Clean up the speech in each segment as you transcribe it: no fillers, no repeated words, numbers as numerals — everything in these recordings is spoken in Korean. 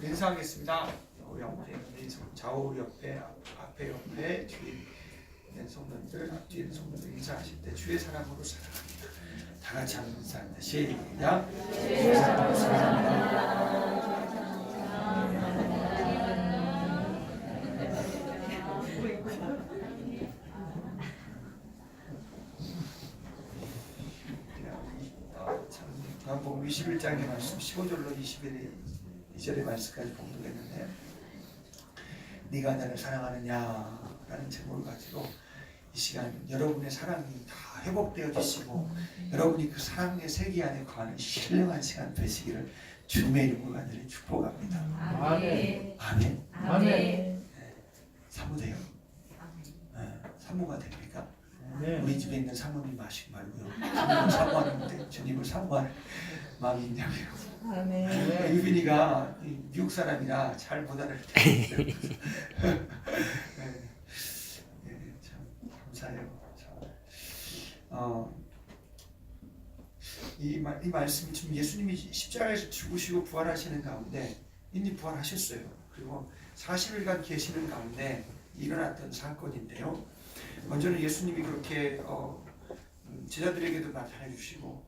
인사하겠습니다. 우리 좌우 옆에, 앞에 옆에, 뒤에 있는 성도들, 앞뒤에 있는 성도들 인사하실 때 주의 사랑으로 사랑합니다. 다 같이 한번 인사합니다. 시작. 주의 사랑으로 사랑합니다. 마가복음 21장의 말씀 15절로 22절의 말씀까지 봉독했는데 네가 나를 사랑하느냐 라는 제목을 가지고 이 시간 여러분의 사랑이 다 회복되어지시고 여러분이 그 사랑의 세계 안에 거하는 신령한 시간 되시기를 주님의 이름으로 간절히 축복합니다. 아멘. 아멘. 아멘. 사모돼요. 사모가 됩니까? 네. 우리 집에 있는 사모님 마시고 말고요. 주님을 사모하는데 주님을 사모할 마음이 있냐고요. 아멘. 유빈이가 미국 사람이라 잘 못 알아듣는 참 감사해요. 이 말씀이 지금 예수님이 십자가에서 죽으시고 부활하시는 가운데 이미 부활하셨어요. 그리고 40일간 계시는 가운데 일어났던 사건인데요. 먼저는 예수님이 그렇게 제자들에게도 나타내 주시고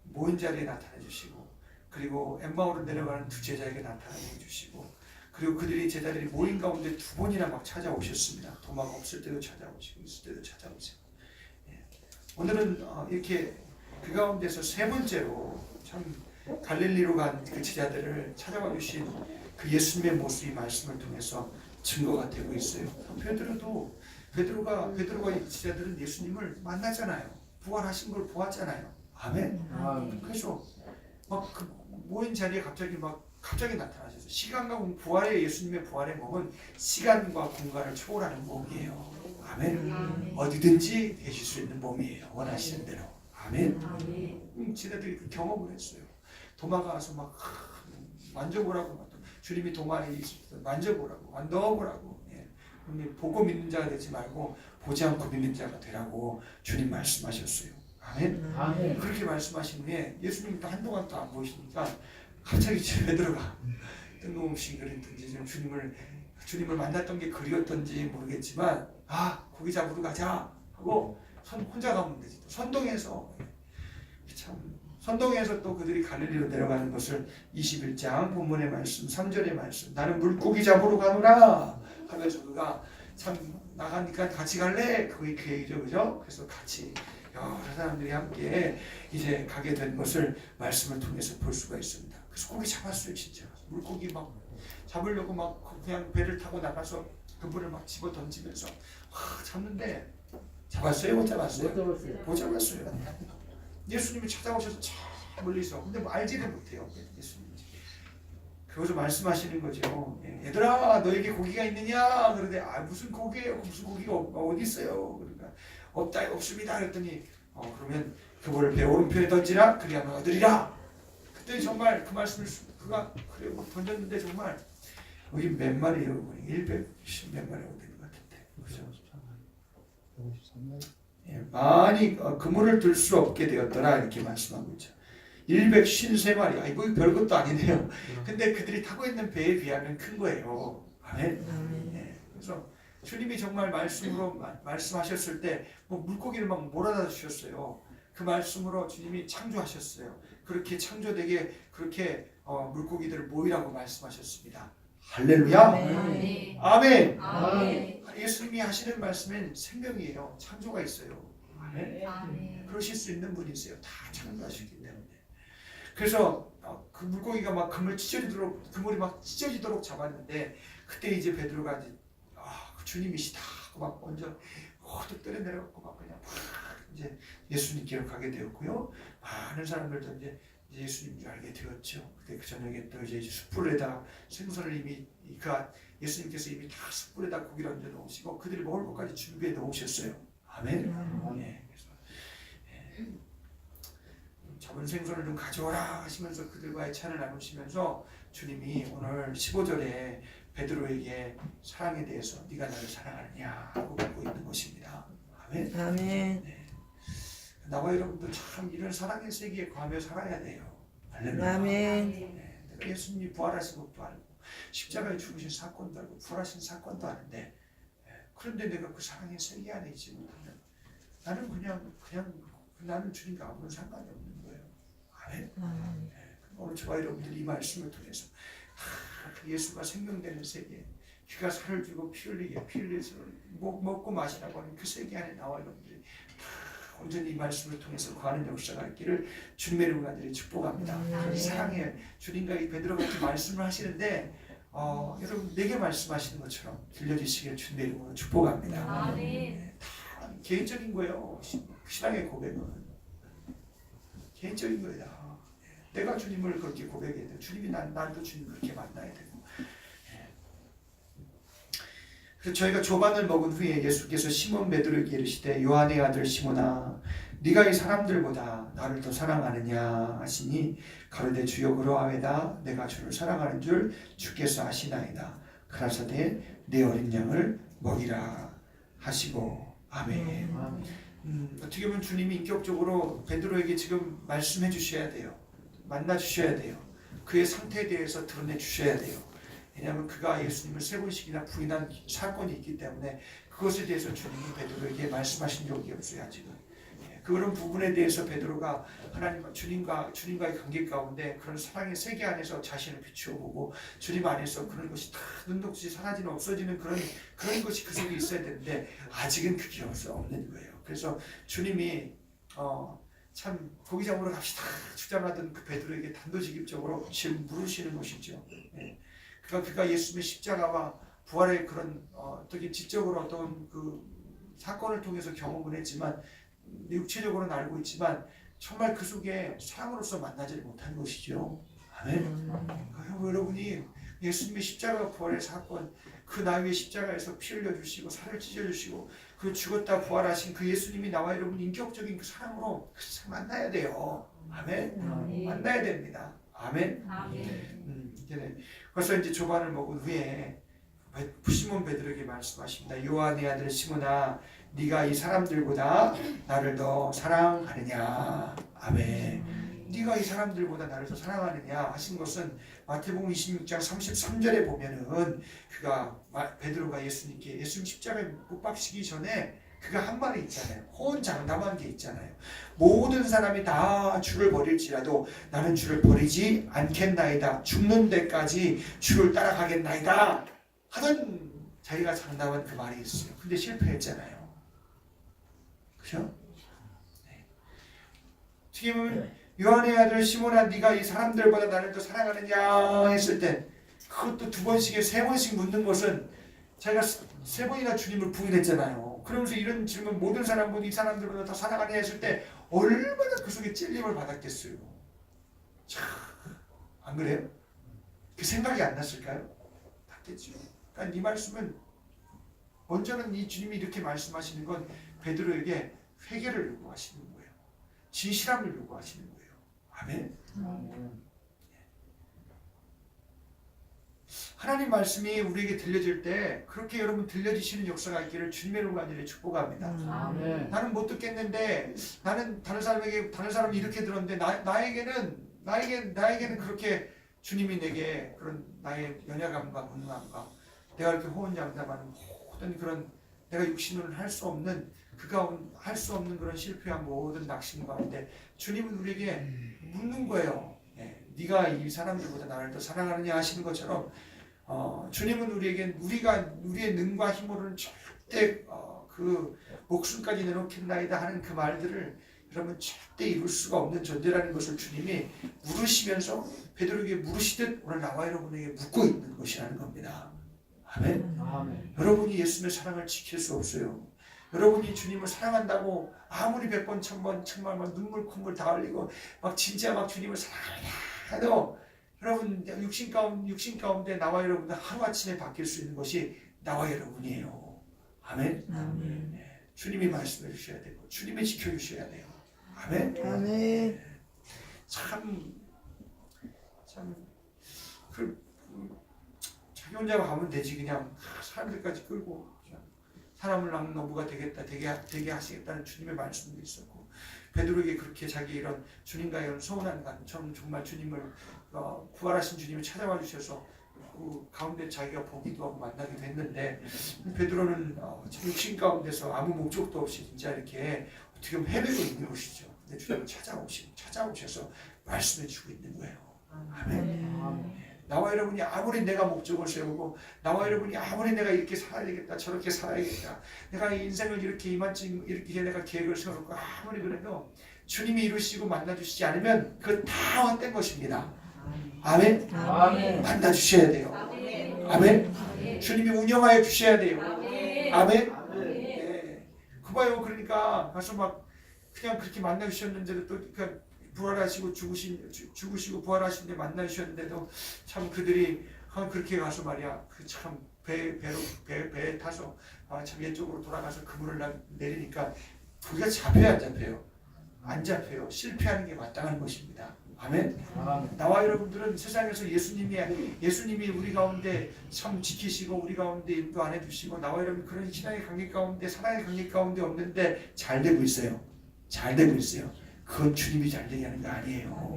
모인 자리에 나타내 주시고 그리고 엠마오로 내려가는 두 제자에게 나타내 주시고 그리고 그들이 제자들이 모인 가운데 두 번이나 막 찾아오셨습니다. 도마가 없을 때도 찾아오시고 있을 때도 찾아오세요. 오늘은 이렇게 그 가운데서 세 번째로 참 갈릴리로 간 그 제자들을 찾아와 주신 그 예수님의 모습이 말씀을 통해서 증거가 되고 있어요. 베드로가 이 제자들은 예수님을 만나잖아요. 부활하신 걸 보았잖아요. 아멘. 그래서 막 그 모인 자리에 갑자기 나타나셔서 시간과 부활의 예수님의 부활의 몸은 시간과 공간을 초월하는 몸이에요. 아멘. 어디든지 계실 수 있는 몸이에요. 원하시는 대로. 아멘. 제자들이 그 경험을 했어요. 도마가 와서 막 만져보라고 주님이 도마에 만져보라고 만져보라고. 보고 믿는 자가 되지 말고 보지 않고 믿는 자가 되라고 주님 말씀하셨어요. 아멘. 아멘. 그렇게 말씀하신 후에 예수님이 또 한동안 또 안 보이시니까 갑자기 집에 들어가 뜬금없이 그랬든지 주님을 만났던 게 그리웠던지 모르겠지만 고기 잡으러 가자 하고 혼자 가면 되지. 선동에서 또 그들이 갈릴리로 내려가는 것을 21장 본문의 말씀 3절의 말씀 나는 물고기 잡으러 가노라 하면서 그가 참 나가니까 같이 갈래? 그게 계획이죠. 그죠? 그래서 같이 여러 사람들이 함께 이제 가게 된 것을 말씀을 통해서 볼 수가 있습니다. 그래서 고기 잡았어요. 진짜 물고기 막 잡으려고 막 그냥 배를 타고 나가서 그물을 막 집어 던지면서 잡는데 잡았어요? 못 잡았어요? 못 잡았어요. 예수님이 찾아오셔서 참 멀리서 근데 알지를 못해요. 예수님이 그것을 말씀하시는 거죠. 얘들아 너에게 고기가 있느냐? 그런데 무슨 고기예요? 무슨 고기가 어디 있어요? 그러니까 없습니다. 그랬더니 그러면 그거를 배 오른편에 던지라 그리하면 얻으리라. 그때 정말 그 말씀을 그가 그래 던졌는데 정말 여기 몇 마리예요? 110 몇 마리 얻은 것 같은데 그죠? 많이 그물을 들 수 없게 되었더라 이렇게 말씀하고 있죠. 153마리. 이거 별것도 아니네요. 근데 그들이 타고 있는 배에 비하면 큰 거예요. 아멘. 그래서 주님이 정말 말씀으로 말씀하셨을 때 물고기를 막 몰아다 주셨어요. 그 말씀으로 주님이 창조하셨어요. 그렇게 창조되게 그렇게 물고기들을 모이라고 말씀하셨습니다. 할렐루야. 아멘. 예수님이 하시는 말씀엔 생명이에요. 창조가 있어요. 아멘. 그러실 수 있는 분이세요. 다 창조하시기 때문에. 그래서 그 물고기가 막 그물이 막 찢어지도록 잡았는데 그때 이제 베드로가 이제 그 주님이시다 하고 막 먼저 호둑 때려 내려갖고 막 그냥 이제 예수님께로 가게 되었고요. 많은 사람들도 이제 예수님인 줄 알게 되었죠. 그때 그 저녁에 또 이제 숯불에다 생선을 이미 예수님께서 이미 다 숯불에다 고기를 얹어 놓으시고 그들이 먹을 것까지 준비해 놓으셨어요. 아멘. 그래서 잡은 생선을 좀 가져오라 하시면서 그들과의 찬을 나누시면서 주님이 오늘 15절에 베드로에게 사랑에 대해서 네가 나를 사랑하느냐 하고 묻고 있는 것입니다. 아멘. 나와 여러분도 참 이런 사랑의 세계에 거하며 살아야 돼요. 할렐루야. 아멘. 네, 내가 예수님이 부활하신 것도 알고 십자가에 죽으신 사건도 알고 부활하신 사건도 아는데 그런데 내가 그 사랑의 세계 안에 있지 못하면 나는 그냥 나는 주님과 아무런 상관이 없는 거예요. 아멘. 오늘 저와 여러분들 이 말씀을 통해서 예수가 생명되는 세계, 그가 살을 주고 피 흘려서 먹고 마시라고 하는 그 세계 안에 나와 여러분들이 온전히 이 말씀을 통해서 거하는 역사가 있기를 주님의 이름으로 간절히 축복합니다. 그런 사랑의 주님과 이 베드로가 이렇게 말씀을 하시는데 여러분 내게 말씀하시는 것처럼 들려주시기를 주님의 이름으로 축복합니다. 다 개인적인 거예요. 신앙의 고백은 개인적인 거예요. 내가 주님을 그렇게 고백해야 돼. 주님이 나도 주님을 그렇게 만나야 되고. 그래서 저희가 조반을 먹은 후에 예수께서 시몬 베드로에게 이르시되 요한의 아들 시몬아 네가 이 사람들보다 나를 더 사랑하느냐 하시니 가로되 주여 그러하외다 내가 주를 사랑하는 줄 주께서 아시나이다. 가라사대 내 어린 양을 먹이라 하시고 아멘. 어떻게 보면 주님이 인격적으로 베드로에게 지금 말씀해 주셔야 돼요. 만나 주셔야 돼요. 그의 상태에 대해서 드러내 주셔야 돼요. 왜냐하면 그가 예수님을 3번씩이나 부인한 사건이 있기 때문에 그것에 대해서 주님이 베드로에게 말씀하신 적이 없어요. 아직은. 그런 부분에 대해서 베드로가 하나님 주님과의 관계 가운데 그런 사랑의 세계 안에서 자신을 비추어 보고 주님 안에서 그런 것이 다 눈독지 사라지는 없어지는 그런 것이 그 속에 있어야 되는데 아직은 그게 없는 거예요. 그래서 주님이 참 고기 잡으러 갑시다 주장하던 그 베드로에게 단도직입적으로 지금 물으시는 것이죠. 그가 예수님의 십자가와 부활의 그런 어떻게 지적으로 어떤 그 사건을 통해서 경험을 했지만 육체적으로는 알고 있지만 정말 그 속에 사랑으로서 만나지를 못한 것이죠. 아멘. 여러분이 예수님의 십자가 부활의 사건, 그 나위의 십자가에서 피 흘려주시고 살을 찢어주시고 그 죽었다 부활하신 그 예수님이 나와 여러분 인격적인 그 사랑으로 만나야 돼요. 아멘. 만나야 됩니다. 아멘. 그래서 이제 조반을 먹은 후에 시몬 베드로에게 말씀하십니다. 요한의 아들 시몬아 네가 이 사람들보다 나를 더 사랑하느냐. 아멘. 네가 이 사람들보다 나를 더 사랑하느냐 하신 것은 마태복음 26장 33절에 보면은 베드로가 예수님 십자가에 못 박히기 전에 그가 한 말이 있잖아요. 호언장담한 게 있잖아요. 모든 사람이 다 주를 버릴지라도 나는 주를 버리지 않겠나이다. 죽는 데까지 주를 따라가겠나이다. 하던 자기가 장담한 그 말이 있어요. 근데 실패했잖아요. 그죠? 네. 어떻게 보면 요한의 아들 시몬아 네가 이 사람들보다 나를 더 사랑하느냐 했을 때 그것도 2번씩에 3번씩 묻는 것은 자기가 3번이나 주님을 부인했잖아요. 그러면서 이런 질문 모든 사람보다 이 사람들보다 더 사랑하느냐 했을 때 얼마나 그 속에 찔림을 받았겠어요. 참, 안 그래요? 그 생각이 안 났을까요? 받겠죠. 그러니까 이 말씀은 먼저는 이 주님이 이렇게 말씀하시는 건 베드로에게 회개를 요구하시는 거예요. 진실함을 요구하시는 거예요. 아멘. 하나님 말씀이 우리에게 들려질 때 그렇게 여러분 들려지시는 역사가 있기를 주님의 이름으로 간절히 축복합니다. 아멘. 나는 못 듣겠는데 나는 다른 사람이 이렇게 들었는데 나에게는 그렇게 주님이 내게 그런 나의 연약함과 무능함과 내가 이렇게 호언장담하는 모든 그런 내가 육신으로는 할 수 없는 할 수 없는 그런 실패한 모든 낙심 가운데 주님은 우리에게 묻는 거예요. 네가 이 사람들보다 나를 더 사랑하느냐 하시는 것처럼 주님은 우리의 능과 힘으로는 절대 그 목숨까지 내놓겠나이다 하는 그 말들을 여러분 절대 이룰 수가 없는 존재라는 것을 주님이 물으시면서 베드로에게 물으시듯 오늘 나와 여러분에게 묻고 있는 것이라는 겁니다. 아멘. 아멘. 여러분이 예수님의 사랑을 지킬 수 없어요. 여러분이 주님을 사랑한다고 아무리 100번, 1000번, 1000만 눈물 콧물 다 흘리고 진짜 주님을 사랑해도 여러분 육신 가운데 나와 여러분들 하루아침에 바뀔 수 있는 것이 나와 여러분이에요. 아멘. 아멘. 주님이 말씀해 주셔야 되고 주님이 지켜주셔야 돼요. 아멘. 아멘. 자기 혼자 가면 되지 그냥 사람들까지 끌고 사람을 낳는 노부가 되게 하시겠다는 주님의 말씀도 있었고, 베드로에게 그렇게 자기 이런 주님과의 이런 소원한 간, 정말 주님을 부활하신 주님을 찾아와 주셔서 그 가운데 자기가 보기도 하고 만나기도 했는데, 베드로는 육신 가운데서 아무 목적도 없이 진짜 이렇게 어떻게 보면 헤매고 있는 것이죠. 근데 주님을 찾아오셔서 말씀해 주고 있는 거예요. 아멘. 나와 여러분이 아무리 내가 목적을 세우고, 나와 여러분이 아무리 내가 이렇게 살아야겠다, 저렇게 살아야겠다, 내가 인생을 이렇게 이렇게 내가 계획을 세워놓고 아무리 그래도 주님이 이루시고 만나주시지 않으면 그건 다 헛된 것입니다. 아멘. 아멘. 만나주셔야 돼요. 아멘. 주님이 운영하여 주셔야 돼요. 아멘. 네. 그 봐요. 그러니까 가서 막 그냥 그렇게 만나주셨는데도 또 그러니까 부활하시고 죽으시고 부활하신 데 만나주셨는데도 참 그들이 그렇게 가서 말이야, 그 참 배에 타서 참 옛쪽으로 돌아가서 그물을 내리니까 우리가 잡혀요, 안 잡혀요? 안 잡혀요. 실패하는 게 마땅한 것입니다. 아멘. 나와 여러분들은 세상에서 예수님이 우리 가운데 참 지키시고 우리 가운데 인도 안 해주시고, 나와 여러분 그런 신앙의 관계 가운데, 사랑의 관계 가운데 없는데 잘 되고 있어요. 잘 되고 있어요. 그건 주님이 잘 되게 하는 거 아니에요.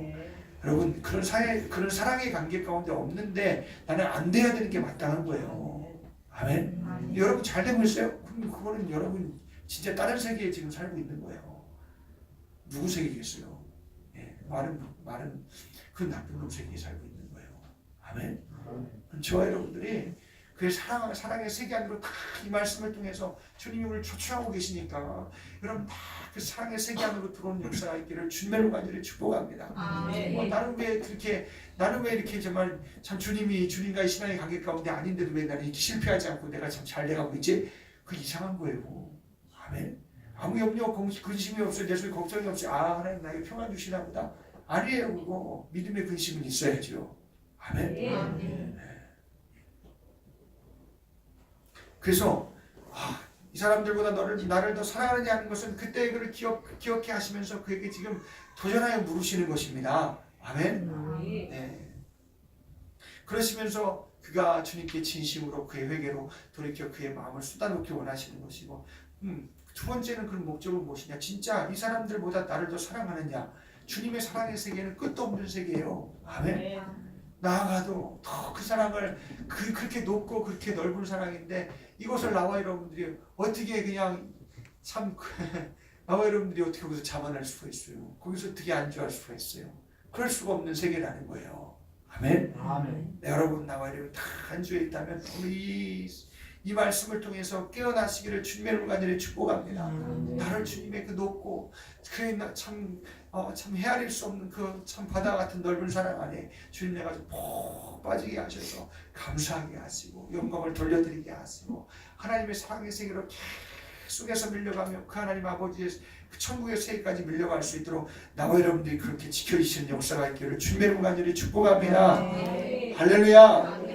여러분 그런 사랑의 관계 가운데 없는데 나는 안 돼야 되는 게 마땅한 거예요. 아멘. 여러분 잘 되고 있어요? 그럼 그거는 여러분 진짜 다른 세계에 지금 살고 있는 거예요. 누구 세계겠어요? 예, 말은 그 나쁜 놈 세계에 살고 있는 거예요. 아멘. 저와 여러분들이 그 사랑의 세계 안으로 다 이 말씀을 통해서 주님을 초청하고 계시니까, 여러분 다 그 사랑의 세계 안으로 들어오는 역사가 있기를 주님으로 간절히 축복합니다. 나는 왜 이렇게 정말 참 주님과의 신앙의 관계 가운데 아닌데도 왜 나는 이렇게 실패하지 않고 내가 참 잘 돼가고 있지? 그 이상한 거예요. 아멘. 아무 염려, 근심이 없어요. 내 속에 걱정이 없어요. 하나님 나에게 평안 주시나 보다. 아니에요. 그거 믿음의 근심은 있어야죠. 아멘. 네. 그래서 이 사람들보다 나를 더 사랑하느냐 하는 것은 그때의 그를 기억해 하시면서 그에게 지금 도전하여 물으시는 것입니다. 아멘. 네. 그러시면서 그가 주님께 진심으로 그의 회개로 돌이켜 그의 마음을 쏟아놓기 원하시는 것이고, 두 번째는 그 목적은 무엇이냐? 진짜 이 사람들보다 나를 더 사랑하느냐? 주님의 사랑의 세계는 끝도 없는 세계예요. 아멘. 나아가도 더 그 사랑을 그렇게 높고 그렇게 넓은 사랑인데, 이것을 나와 여러분들이 어떻게 그냥 참 나와 여러분들이 어떻게 거기서 자만할 수가 있어요? 거기서 어떻게 안주할 수가 있어요? 그럴 수가 없는 세계라는 거예요. 아멘. 네, 여러분 나와 여러분 다 안주해 있다면 오늘 이 말씀을 통해서 깨어나시기를 주님의 이름으로 간절히 축복합니다. 나를 주님의 그 높고 참 헤아릴 수 없는 그 참 바다 같은 넓은 사랑 안에 주님 내가 푹 빠지게 하셔서 감사하게 하시고 영광을 돌려드리게 하시고, 하나님의 사랑의 세계로 계속해서 밀려가며 그 하나님 아버지의 그 천국의 세계까지 밀려갈 수 있도록 나와 여러분들이 그렇게 지켜주시는 역사가 있기를 주님의 이름으로 간절히 축복합니다. 할렐루야.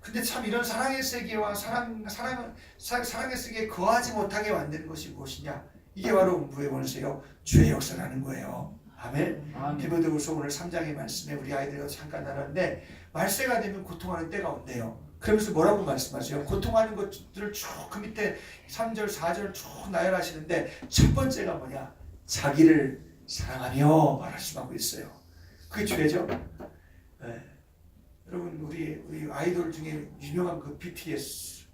근데 참 이런 사랑의 세계와 사랑의 세계에 거하지 못하게 만드는 것이 무엇이냐? 이게 바로 음부의 원수요, 죄의 역사라는 거예요. 아멘. 디모데후서 오늘 3장의 말씀에 우리 아이들과 잠깐 나눴는데, 말세가 되면 고통하는 때가 온대요. 그러면서 뭐라고 말씀하세요? 고통하는 것들을 쭉 그 밑에 3절 4절 쭉 나열하시는데, 첫 번째가 뭐냐? 자기를 사랑하며 말씀하고 있어요. 그게 죄죠. 네. 여러분 우리 아이돌 중에 유명한 그 BTS,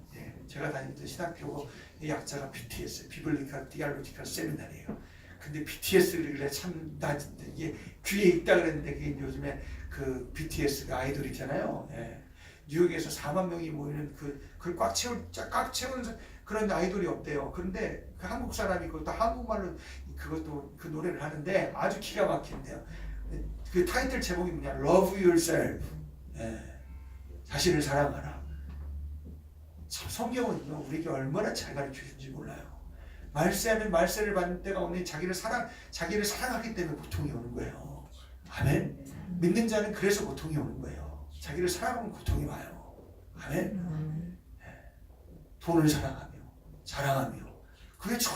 제가 다니던 신학교고 약자가 BTS, 비블리컬 디알로지컬 세미나리예요. 근데 BTS를 그래 참 이게 귀에 있다 그랬는데, 그게 요즘에 그 BTS가 아이돌이잖아요. 뉴욕에서 4만 명이 모이는 그걸 꽉 채운 그런 아이돌이 없대요. 그런데 그 한국 사람이 그것도 한국말로 그것도 그 노래를 하는데 아주 기가 막힌대요. 그 타이틀 제목이 뭐냐? Love Yourself. 자신을 사랑하라. 참 성경은요 우리에게 얼마나 잘 가르쳐 주는지 몰라요. 말세하면 말세를 받는 때가 오니 자기를 사랑하기 때문에 고통이 오는 거예요. 아멘. 믿는 자는 그래서 고통이 오는 거예요. 자기를 사랑하면 고통이 와요. 아멘. 돈을 사랑하며 자랑하며 그게 쭉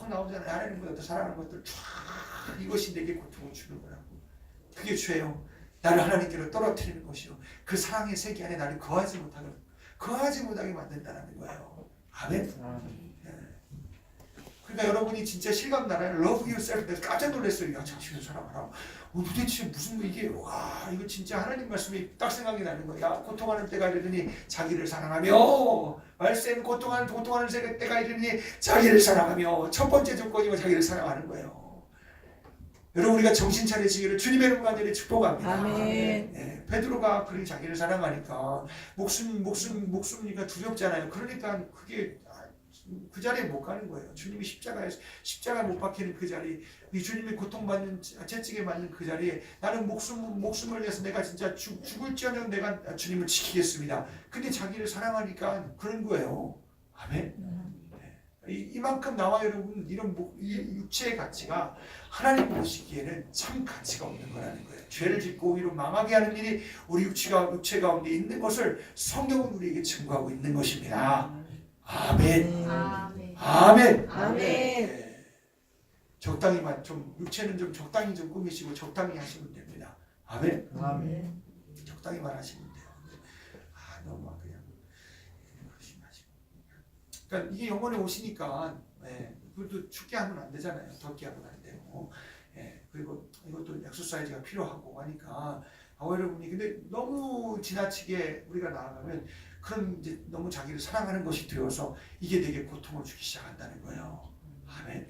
나오잖아요. 하나님보다 더 사랑하는 것들 쫙, 이것이 내게 고통을 주는 거라고. 그게 죄요. 나를 하나님께로 떨어뜨리는 것이요, 그 사랑의 세계 안에 나를 거하지 못하게 거하지 못하게 만든다는 거예요. 아멘. 아멘. 그러니까 여러분이 진짜 실감 나나요? Love yourself. 내가 깜짝 놀랐어요. 야, 자신을 사랑하라. 도대체 무슨 이게 와 이거 진짜 하나님 말씀이 딱 생각이 나는 거야. 고통하는 때가 이르더니 자기를 사랑하며 말씀 고통하는 때가 이르더니 자기를 사랑하며 첫 번째 조건이고 자기를 사랑하는 거예요. 여러분 우리가 정신 차리시기를 주님의 이름으로 간절히 축복합니다. 아멘. 네, 베드로가 그렇게 자기를 사랑하니까 목숨이니까 두렵잖아요. 그러니까 그게 그 자리에 못 가는 거예요. 주님이 십자가에 못 박히는 그 자리, 이 주님이 고통받는 채찍에 맞는 그 자리에 나는 목숨을 위해서 내가 진짜 죽을지언정 내가 주님을 지키겠습니다. 근데 자기를 사랑하니까 그런 거예요. 아멘. 네. 이만큼 나와 여러분 이런 이 육체의 가치가 하나님 보시기에는 참 가치가 없는 거라는 거예요. 죄를 짓고 오히려 망하게 하는 일이 우리 육체 가운데 있는 것을 성경은 우리에게 증거하고 있는 것입니다. 아멘. 아멘. 아멘. 아멘. 네. 적당히만 좀 육체는 좀 적당히 좀 꾸미시고 적당히 하시면 됩니다. 아멘. 아멘. 적당히만 하시면 돼요. 너무 막 그냥 심하시고. 그러니까 이게 영원에 오시니까 그것도 춥게 하면 안 되잖아요. 덥게 하면 안 되고. 그리고 이것도 엑서사이즈가 필요하고 하니까 여러분이 근데 너무 지나치게 우리가 나아가면 그런 이제 너무 자기를 사랑하는 것이 되어서 이게 되게 고통을 주기 시작한다는 거예요. 아멘.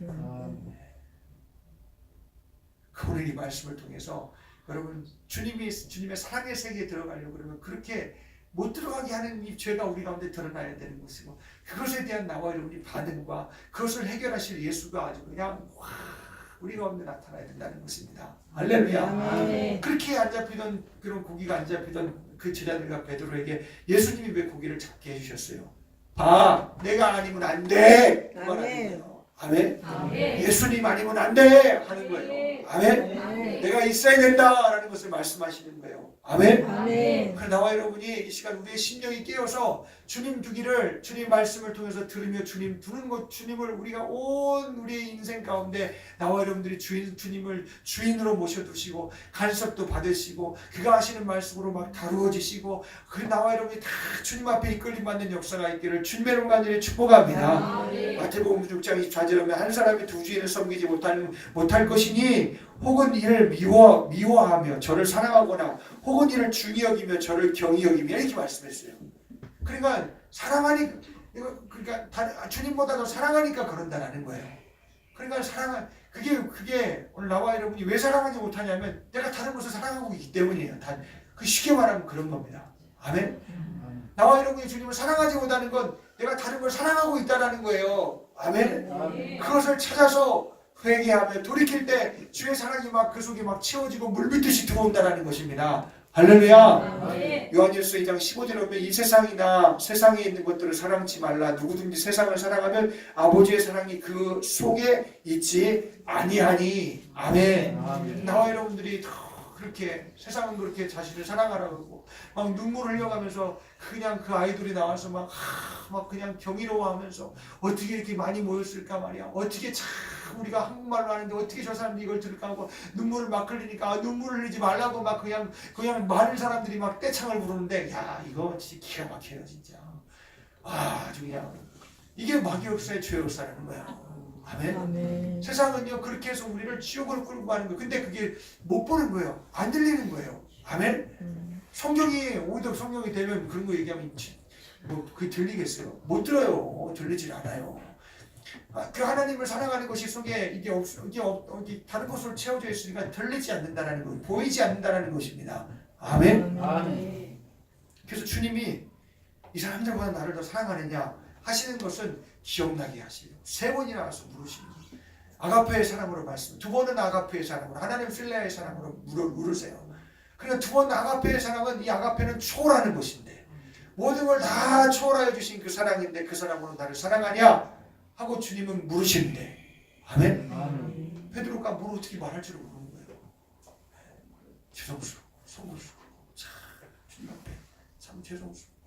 오늘 이 말씀을 통해서 여러분 주님의 사랑의 세계에 들어가려고 그러면 그렇게 못 들어가게 하는 이 죄가 우리 가운데 드러나야 되는 것이고 그것에 대한 나와 여러분이 반응과 그것을 해결하실 예수가 아주 그냥 우리 가운데 나타나야 된다는 것입니다. 할렐루야. 아멘. 그렇게 안 잡히던 그런 고기가 안 잡히던 그 제자들과 베드로에게 예수님이 왜 고기를 잡게 해주셨어요? 봐, 내가 아니면 안 돼. 그 말하는 거예요. 아멘. 아멘. 예수님 아니면 안 돼 하는 거예요. 아멘. 아멘. 내가 있어야 된다라는 것을 말씀하시는 거예요. 아멘. 아멘. 그래서 나와 여러분이 이 시간 우리의 심령이 깨어서 주님 두기를 주님 말씀을 통해서 들으며 주님 두는 것 주님을 우리가 온 우리의 인생 가운데 나와 여러분들이 주님을 주인으로 모셔두시고 간섭도 받으시고 그가 하시는 말씀으로 막 다루어지시고 그 나와 여러분이 다 주님 앞에 이끌림 받는 역사가 있기를 주님의 이름으로 간절히 축복합니다. 마태복음 6장 24절에 보면 한 사람이 두 주인을 섬기지 못할 것이니 혹은 이를 미워하며 저를 사랑하거나 혹은 이를 중히 여기며 저를 경히 여기며 이렇게 말씀했어요. 그러니까 그러니까 주님보다 더 사랑하니까 그런다라는 거예요. 그러니까 그게 오늘 나와 여러분이 왜 사랑하지 못하냐면 내가 다른 것을 사랑하고 있기 때문이에요. 그 쉽게 말하면 그런 겁니다. 아멘. 나와 여러분이 주님을 사랑하지 못하는 건 내가 다른 걸 사랑하고 있다라는 거예요. 아멘. 그것을 찾아서 회개하며 돌이킬 때 주의 사랑이 막 그 속에 막 채워지고 물밀듯이 들어온다라는 것입니다. 할렐루야. 요한일서 2장 15절에 보면 이 세상이나 세상에 있는 것들을 사랑치 말라. 누구든지 세상을 사랑하면 아버지의 사랑이 그 속에 있지 아니하니. 아멘. 나와 여러분들이 그렇게 세상은 그렇게 자신을 사랑하라고 그러고 막 눈물을 흘려가면서 그냥 그 아이돌이 나와서 막 그냥 경이로워하면서 어떻게 이렇게 많이 모였을까 말이야. 어떻게 참 우리가 한국말로 하는데 어떻게 저 사람들이 이걸 들을까 하고 눈물을 막 흘리니까 눈물을 흘리지 말라고 막 그냥 많은 사람들이 막 떼창을 부르는데 야 이거 진짜 기가 막혀요 진짜. 아주 그냥 이게 마귀역사의 죄역사라는 거야. 아멘. 아멘. 세상은요 그렇게 해서 우리를 지옥으로 끌고 가는 거예요. 근데 그게 못 보는 거예요. 안 들리는 거예요. 아멘. 오히려 성경이 되면 그런 거 얘기하면 그게 들리겠어요? 못 들어요. 들리질 않아요. 그 하나님을 사랑하는 것이 속에 이게 다른 것으로 채워져 있으니까 들리지 않는다라는 거, 보이지 않는다라는 것입니다. 아멘. 아멘. 그래서 주님이 이 사람들보다 나를 더 사랑하느냐 하시는 것은 기억나게 하시고 3번이나 와서 물으십니다. 아가페의 사랑으로 말씀. 2번은 아가페의 사랑으로 하나님 필레아의 사랑으로 물으세요. 그러니까 2번 아가페의 사랑은 이 아가페는 초월하는 것인데 모든 걸 다 초월하여 주신 그 사랑인데 그 사랑으로 나를 사랑하냐 하고 주님은 물으시는데 아멘. 베드로가 뭘 어떻게 말할 줄을 모르는 거예요. 죄송스럽고 소문스럽고 참 주님 앞에 참 죄송스럽고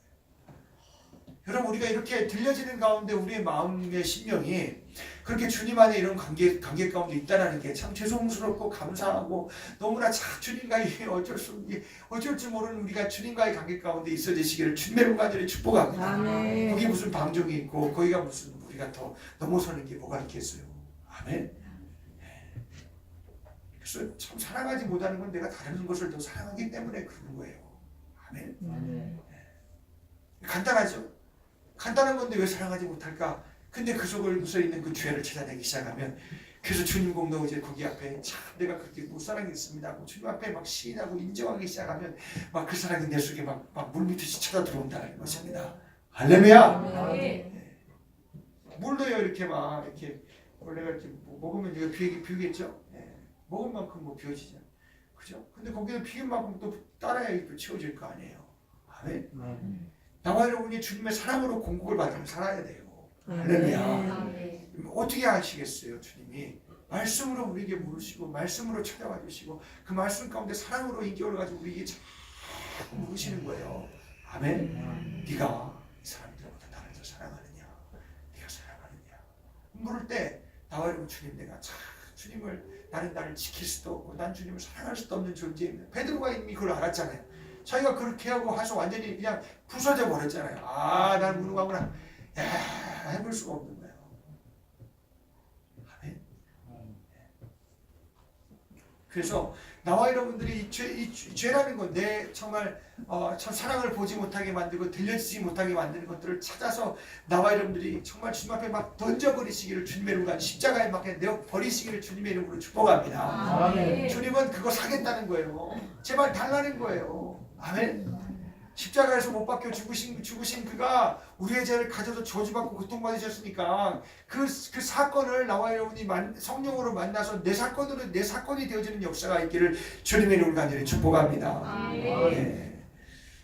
여러분 우리가 이렇게 들려지는 가운데 우리의 마음의 심령이 그렇게 주님 안에 이런 관계 가운데 있다는 게 참 죄송스럽고 감사하고 너무나 주님과의 어쩔 줄 모르는 우리가 주님과의 관계 가운데 있어지시기를 주님의 간절히 축복합니다. 아멘. 거기 무슨 방종이 있고 거기가 무슨 우리가 더 넘어서는 게 뭐가 있겠어요. 아멘. 그래서 참 사랑하지 못하는 건 내가 다른 것을 더 사랑하기 때문에 그러는 거예요. 아멘. 아멘. 간단하죠. 간단한 건데 왜 사랑하지 못할까? 근데 그 속에서 있는 그 죄를 찾아내기 시작하면 그래서 주님 공동 이제 거기 앞에 참 내가 그렇게 못 사랑했습니다 하고 주님 앞에 막 시인하고 인정하기 시작하면 막 그 사랑이 내 속에 막 물밀듯이 쳐다 들어온다는 것입니다. 할렐루야. 아멘. 물도요 이렇게 막 이렇게 원래가 이렇게 먹으면 이거 비우겠죠. 먹은 만큼 뭐 비워지죠. 그죠? 근데 거기에 비운 만큼 또 따라야 또 채워질 거 아니에요. 아멘. 나와 여러분이 주님의 사랑으로 공급을 받으면 살아야 돼요. 할렐루야. 아멘. 어떻게 아시겠어요? 주님이 말씀으로 우리에게 물으시고 말씀으로 찾아와 주시고 그 말씀 가운데 사랑으로 인격을 가지고 우리에게 자꾸 물으시는 거예요. 아멘. 네가 이 사람들보다 나를 더 사랑하느냐? 네가 사랑하느냐? 물을 때 나와 여러분 주님 내가 참 주님을 나를 지킬 수도 없고 난 주님을 사랑할 수도 없는 존재입니다. 베드로가 이미 그걸 알았잖아요. 자기가 그렇게 하고 해서 완전히 그냥 부서져 버렸잖아요. 아, 난 무능하구나. 야, 해볼 수가 없는 거예요. 아멘. 그래서 나와 여러분들이 이 죄라는 건 내 정말 참 사랑을 보지 못하게 만들고 들려지지 못하게 만드는 것들을 찾아서 나와 여러분들이 정말 주님 앞에 막 던져버리시기를 주님의 이름으로 십자가에 막 내어 버리시기를 주님의 이름으로 축복합니다. 아멘. 주님은 그거 사겠다는 거예요. 제발 달라는 거예요. 아멘. 십자가에서 못 박혀 죽으신 그가 우리의 죄를 가져서 저주받고 고통받으셨으니까 그 사건을 나와 여러분이 성령으로 만나서 내 사건이 되어지는 역사가 있기를 주님의 이름으로 간절히 축복합니다. 네.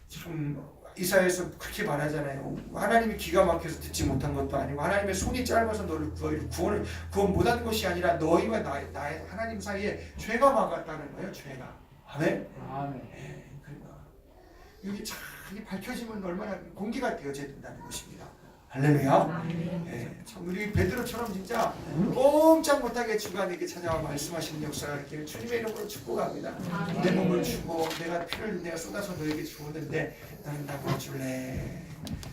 참 이사야에서 그렇게 말하잖아요. 하나님이 귀가 막혀서 듣지 못한 것도 아니고 하나님의 손이 짧아서 너를 구원 못한 것이 아니라 너희와 나의 하나님 사이에 죄가 막았다는 거예요. 죄가. 아멘. 네. 여기 참 밝혀지면 얼마나 공기가 되어져야 된다는 것입니다. 할렐루야. 네, 참 우리 베드로처럼 진짜 꼼짝 못하게 주관에게 찾아와 말씀하시는 역사가 이렇게 주님의 이름으로 축복합니다. 내 몸을 주고 내가 피를 내가 쏟아서 너에게 주었는데 너는 나 보여줄래?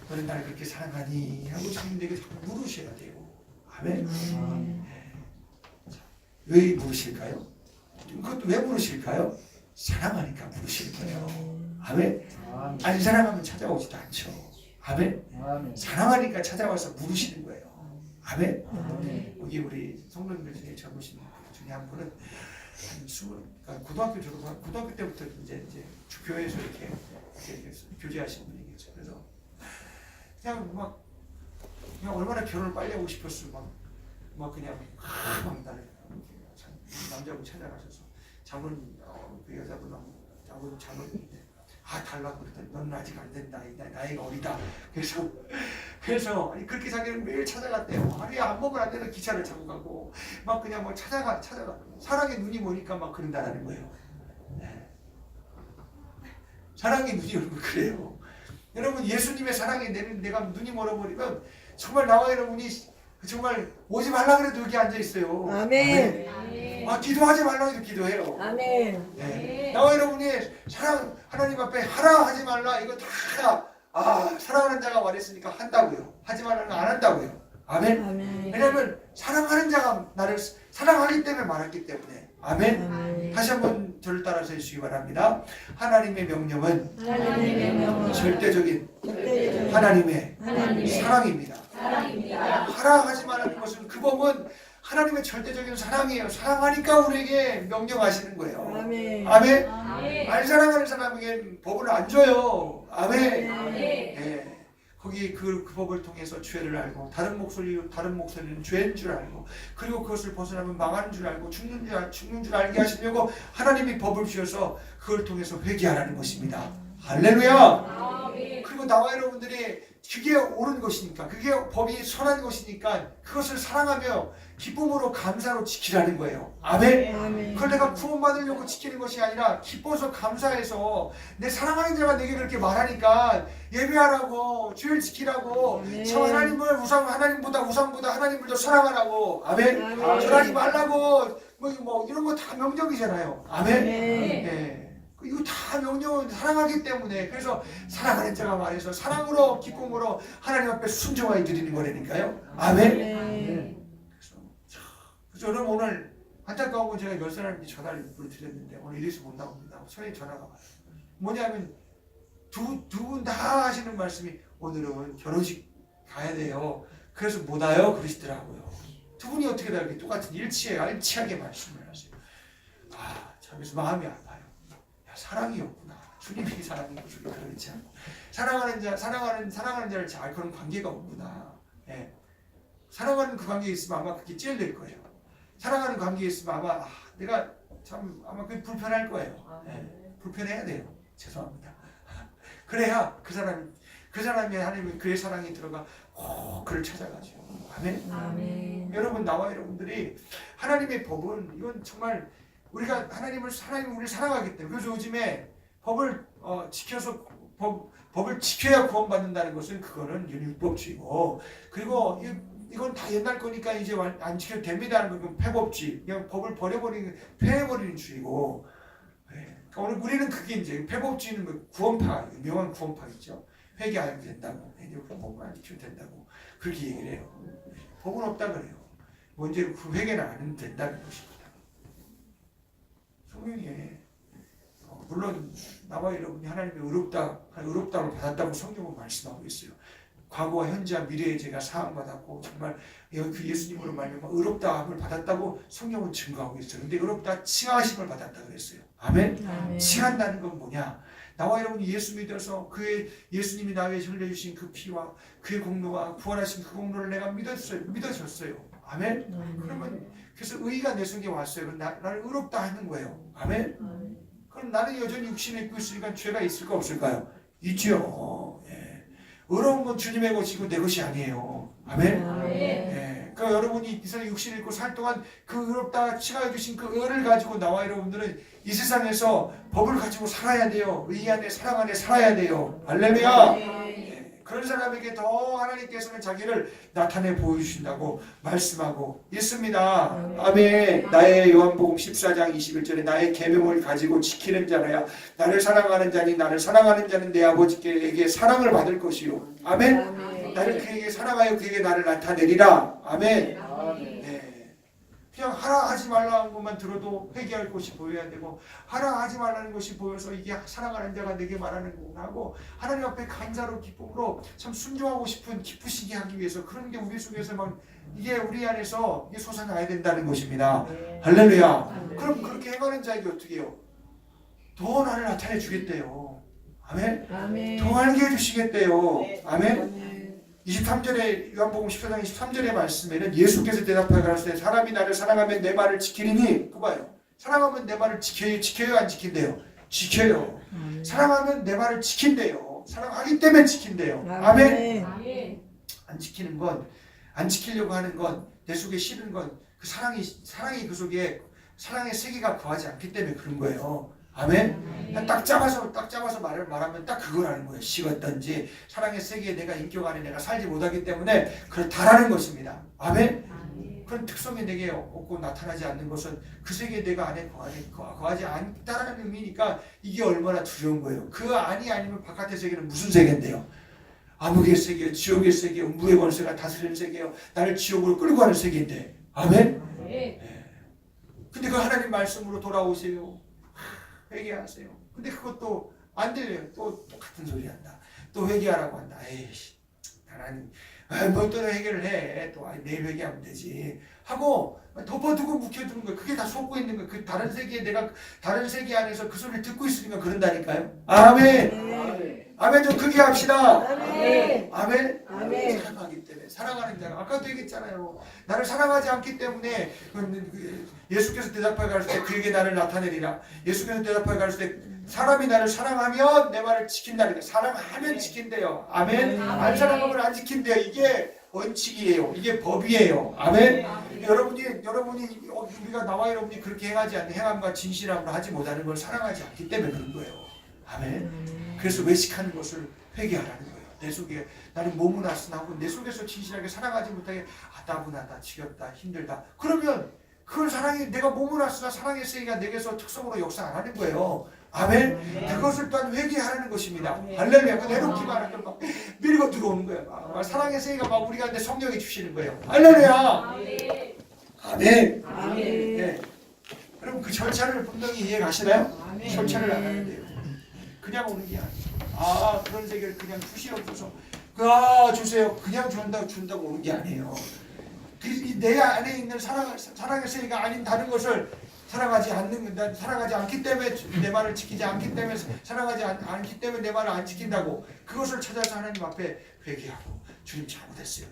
너는 나를 그렇게 사랑하니? 하고 주님에게 자꾸 물으셔야 돼요. 아멘. 왜 물으실까요? 그것도 왜 물으실까요? 사랑하니까 물으실 거예요. 아멘. 안 사랑하면 찾아오지도 않죠. 아멘. 사랑하니까 찾아와서 물으시는 거예요. 아멘. 여기 우리 성도님들 중에 젊으신 분 중에 한 분은 한 20, 그러니까 고등학교 때부터 이제 교회에서 이렇게 교제하신 분이 계세요. 그래서 그냥 얼마나 결혼을 빨리 하고 싶었어. 막 그냥 막 나를 남자분 찾아가셔서 장모님 그 여자분하고 장모님인데 달라고 그랬더니 너는 아직 안 된다. 나이가 어리다. 그래서 아니 그렇게 자기는 매일 찾아갔대요. 하루에 안 먹으면 안 되는 기차를 타고 가고 막 그냥 뭐 찾아가 사랑의 눈이 모니까 막 그런다는 거예요. 네. 사랑의 눈이 얼굴 그래요. 여러분 예수님의 사랑에 내가 눈이 멀어버리면 정말 나와 여러분이 정말 오지 말라 그래도 여기 앉아 있어요. 아멘. 기도하지 말라 해도 기도해요. 아멘. 네. 나와 여러분이 사랑 하나님 앞에 하라 하지 말라 이거 다 사랑하는 자가 말했으니까 한다고요. 하지 말라는 안 한다고요. 아멘. 아멘. 왜냐하면 사랑하는 자가 나를 사랑하기 때문에 말했기 때문에. 아멘. 아멘. 다시 한번 저를 따라서 해주시기 바랍니다. 하나님의 명령은 절대적인 하나님의 사랑입니다. 하라 하지 말라는 것은 그 법은 하나님의 절대적인 사랑이에요. 사랑하니까 우리에게 명령하시는 거예요. 아멘. 아멘. 안 사랑하는 사람에게 법을 안 줘요. 아멘. 네. 거기 그 법을 통해서 죄를 알고 다른 목소리는 죄인 줄 알고 그리고 그것을 벗어나면 망하는 줄 알고 죽는 줄 알게 하시려고 하나님이 법을 주셔서 그걸 통해서 회개하라는 것입니다. 할렐루야. 그리고 나와 여러분들이 그게 옳은 것이니까, 그게 법이 선한 것이니까 그것을 사랑하며 기쁨으로 감사로 지키라는 거예요. 아멘. 아멘. 그걸 내가 구원받으려고 지키는 것이 아니라 기뻐서 감사해서 내 사랑하는 자가 내게 그렇게 말하니까 예배하라고, 주일 지키라고, 아멘. 참 하나님보다 우상보다 하나님을 더 사랑하라고. 아멘. 아멘. 절하지 말라고 뭐 이런 거 다 명령이잖아요. 아멘. 네. 이거 다 명령은 사랑하기 때문에, 그래서 사랑하는 자가 말해서 사랑으로 기쁨으로 하나님 앞에 순종하여 드리는 거라니까요. 아멘. 네. 그래서 여러분 오늘 안타까운 건 제가 몇 사람이 전화를 드렸는데 오늘 이래서 못 나옵니다. 선생님 전화가 와요. 뭐냐면 두 분 다 하시는 말씀이 오늘은 결혼식 가야 돼요. 그래서 못 와요 그러시더라고요. 두 분이 어떻게 다 이렇게 똑같은 일치하게 말씀을 하세요. 아, 참 그래서 마음이 아파요. 사랑이 없구나. 주님이 사랑이고 주님 그렇지 않고 사랑하는 자를 잘 그런 관계가 없구나. 예. 사랑하는 그 관계에 있으면 아마 그게 찔릴 거예요. 사랑하는 관계에 있으면 아마 내가 참 아마 그게 불편할 거예요. 예. 불편해야 돼요. 죄송합니다. 그래야 그 사람이 하나님의 그의 사랑이 들어가 그를 찾아가죠. 아멘. 아멘. 여러분 나와 여러분들이 하나님의 법은 이건 정말 우리가 하나님을 우리를 사랑하기 때문에, 그래서 요즘에 법을 지켜서 법을 지켜야 구원받는다는 것은 그거는 율법주의고, 그리고 이건 다 옛날 거니까 이제 안 지켜도 됩니다는 건 폐법주의, 그냥 법을 폐해버리는 주의고. 네. 그러니까 오늘 우리는 그게 이제 폐법주의는 뭐 구원파, 유명한 구원파겠죠. 회개 안 해도 된다고, 법만 안 지켜도 된다고 그렇게 얘기를 해요. 법은 없다 그래요. 먼저 그 회개는 안 해도 된다는 것입니다. 성경에 물론 나와 여러분이 하나님의 의롭다를 받았다고 성경은 말씀하고 있어요. 과거와 현재와 미래에 제가 사함받았고 정말 그 예수님으로 말미암아 의롭다함을 받았다고 성경은 증거하고 있어요. 근데 의롭다 칭하심을 받았다 그랬어요. 아멘. 아멘. 칭한다는 건 뭐냐? 나와 여러분이 예수 믿어서 예수님이 나에 흘려주신 그 피와 그의 공로와 구원하신 그 공로를 내가 믿어졌어요. 아멘. 그러면 그래서 의가 내 속에 왔어요. 나를 의롭다 하는 거예요. 아멘. 그럼 나는 여전히 육신을 입고 있으니까 죄가 있을까 없을까요? 있죠. 예. 의로운 건 주님의 것이고 내 것이 아니에요. 아멘. 예. 그러니까 여러분이 이 세상에 육신을 입고 살 동안 그 의롭다 칭하여 주신 그 의를 가지고 나와 여러분들은 이 세상에서 법을 가지고 살아야 돼요. 의 안에 사랑 안에 살아야 돼요. 할렐루야. 그런 사람에게 더 하나님께서는 자기를 나타내 보여주신다고 말씀하고 있습니다. 아멘. 나의 요한복음 14장 21절에 나의 계명을 가지고 지키는 자라야 나를 사랑하는 자니 나를 사랑하는 자는 내 아버지께 사랑을 받을 것이요. 아멘. 나를 그에게 사랑하여 그에게 나를 나타내리라. 아멘. 네. 그냥 하라 하지 말라는 것만 들어도 회개할 것이 보여야 되고, 하라 하지 말라는 것이 보여서 이게 사랑하는 자가 내게 말하는 거구나 하고 하나님 앞에 감사로 기쁨으로 참 순종하고 싶은 기쁘시게 하기 위해서 그런 게 우리 속에서 막 이게 우리 안에서 이게 솟아나야 된다는 것입니다. 할렐루야. 그럼 그렇게 행하는 자에게 어떻게 해요? 더 나를 나타내 주겠대요. 아멘. 더 알게 해주시겠대요. 아멘. 23절에 요한복음 14장 23절의 말씀에는 예수께서 대답하여 가라사대 사람이 나를 사랑하면 내 말을 지키리니, 그 봐요. 사랑하면 내 말을 지켜요 안 지킨대요? 지켜요. 사랑하면 내 말을 지킨대요. 사랑하기 때문에 지킨대요. 아멘. 안 지키는 건, 안 지키려고 하는 건, 내 속에 싫은 건 그 사랑이 그 속에 사랑의 세계가 거하지 않기 때문에 그런 거예요. 아멘. 딱 잡아서 말하면 딱 그거라는 거예요. 식었든지 사랑의 세계에 내가 인격 안에 내가 살지 못하기 때문에 그렇다라는 것입니다. 아멘. 그런 특성이 내게 없고 나타나지 않는 것은 그 세계에 내가 안에 거하지 않다라는 의미니까 이게 얼마나 두려운 거예요. 그 안이 아니면 바깥의 세계는 무슨 세계인데요? 암흑의 세계, 지옥의 세계, 음부의 권세가 다스리는 세계요. 나를 지옥으로 끌고 가는 세계인데. 아멘. 근데 그 하나님 말씀으로 돌아오세요. 회개하세요. 근데 그것도 안 들려요. 또 똑같은 소리 한다. 또 회개하라고 한다. 에이씨, 하나님, 뭐 또 회개를 해. 또 내일 회개하면 되지. 하고 덮어두고 묵혀두는 거예요. 그게 다 속고 있는 거예요. 그 다른 세계에 내가 다른 세계 안에서 그 소리를 듣고 있으니까 그런다니까요. 아멘. 아멘. 좀 크게 합시다. 아멘. 아멘. 아멘. 사랑하기 때문에 사랑하는 자가 아까도 얘기했잖아요. 나를 사랑하지 않기 때문에 예수께서 대답하여 가르칠 때 그에게 나를 나타내리라. 예수께서 대답하여 가르칠 때 사람이 나를 사랑하면 내 말을 지킨다니까. 사랑하면 지킨대요. 아멘. 안 사랑하면 안 지킨대요. 이게 원칙이에요. 이게 법이에요. 아멘. 여러분이 우리가 나와 여러분이 그렇게 행하지 않는 행함과 진실함으로 하지 못하는 걸 사랑하지 않기 때문에 그런 거예요. 아멘. 그래서 외식하는 것을 회개하라는 거예요. 내 속에 나는 몸은 아스나고 내 속에서 진실하게 사랑하지 못하게 따분하다, 지겹다, 힘들다. 그러면 그걸 사랑이 내가 몸은 아스나 사랑했으니까 내게서 특성으로 역사 안 하는 거예요. 아멘. 그것을 또한 회개하라는 것입니다. 할렐루야. 그 내놓기만 하면 막 밀고 들어오는 거예요. 막 사랑했으니까 막 우리가 내 성령이 주시는 거예요. 할렐루야. 아멘. 네. 그럼 그 절차를 분명히 이해 가시나요? 절차를 안 하는데요. 그냥 오는 게 아니에요. 그런 세계를 그냥 주시옵소서. 주세요. 그냥 준다고 오는 게 아니에요. 내 안에 있는 사랑했으니까 아닌 다른 것을 사랑하지 않기 때문에 내 말을 지키지 않기 때문에 사랑하지 않기 때문에 내 말을 안 지킨다고 그것을 찾아서 하나님 앞에 회개하고 주님 잘못했어요.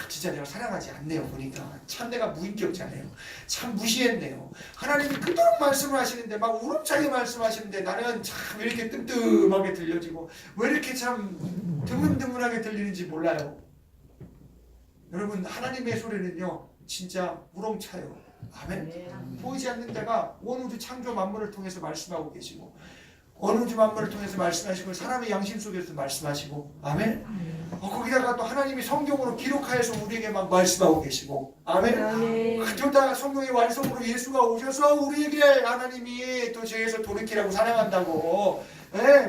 진짜 내가 사랑하지 않네요. 보니까 참 내가 무인격자네요. 참 무시했네요. 하나님이 그토록 말씀을 하시는데 막 우렁차게 말씀하시는데 나는 참 왜 이렇게 뜸뜸하게 들려지고 왜 이렇게 참 드문드문하게 들리는지 몰라요. 여러분 하나님의 소리는요 진짜 우렁차요. 아멘. 보이지 않는 자가 온 우주 창조 만물을 통해서 말씀하고 계시고 온 우주 만물을 통해서 말씀하시고 사람의 양심 속에서 말씀하시고 아멘. 거기다가 또 하나님이 성경으로 기록하여서 우리에게 막 말씀하고 계시고 아멘. 그러다 성경의 완성으로 예수가 오셔서 우리에게 하나님이 또 죄에서 돌이키라고 사랑한다고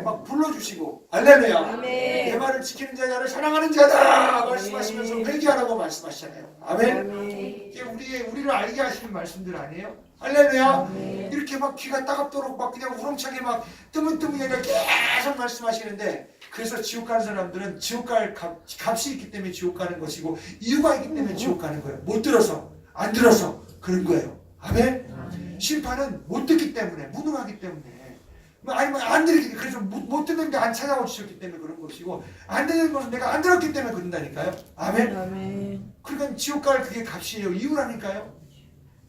막 불러주시고 할렐루야. 내 말을 지키는 자는 나를 사랑하는 자다 말씀하시면서 회개하라고 말씀하시잖아요. 아멘. 이게 우리를 알게 하시는 말씀들 아니에요? 할렐루야. 이렇게 막 귀가 따갑도록 막 그냥 우렁차게 막 뜨문뜨문하게 계속 말씀하시는데 그래서 지옥 가는 사람들은 지옥 갈 값이 있기 때문에 지옥 가는 것이고 이유가 있기 때문에 지옥 가는 거예요. 못 들어서 안 들어서 그런 거예요. 아멘. 심판은 못 듣기 때문에 무능하기 때문에 아니면 안 들었기 때문에 그래서 못 듣는 게 안 찾아오셨기 때문에 그런 것이고 안 듣는 것은 내가 안 들었기 때문에 그런다니까요. 아멘. 그러니까 지옥 갈 그게 값이에요. 이유라니까요.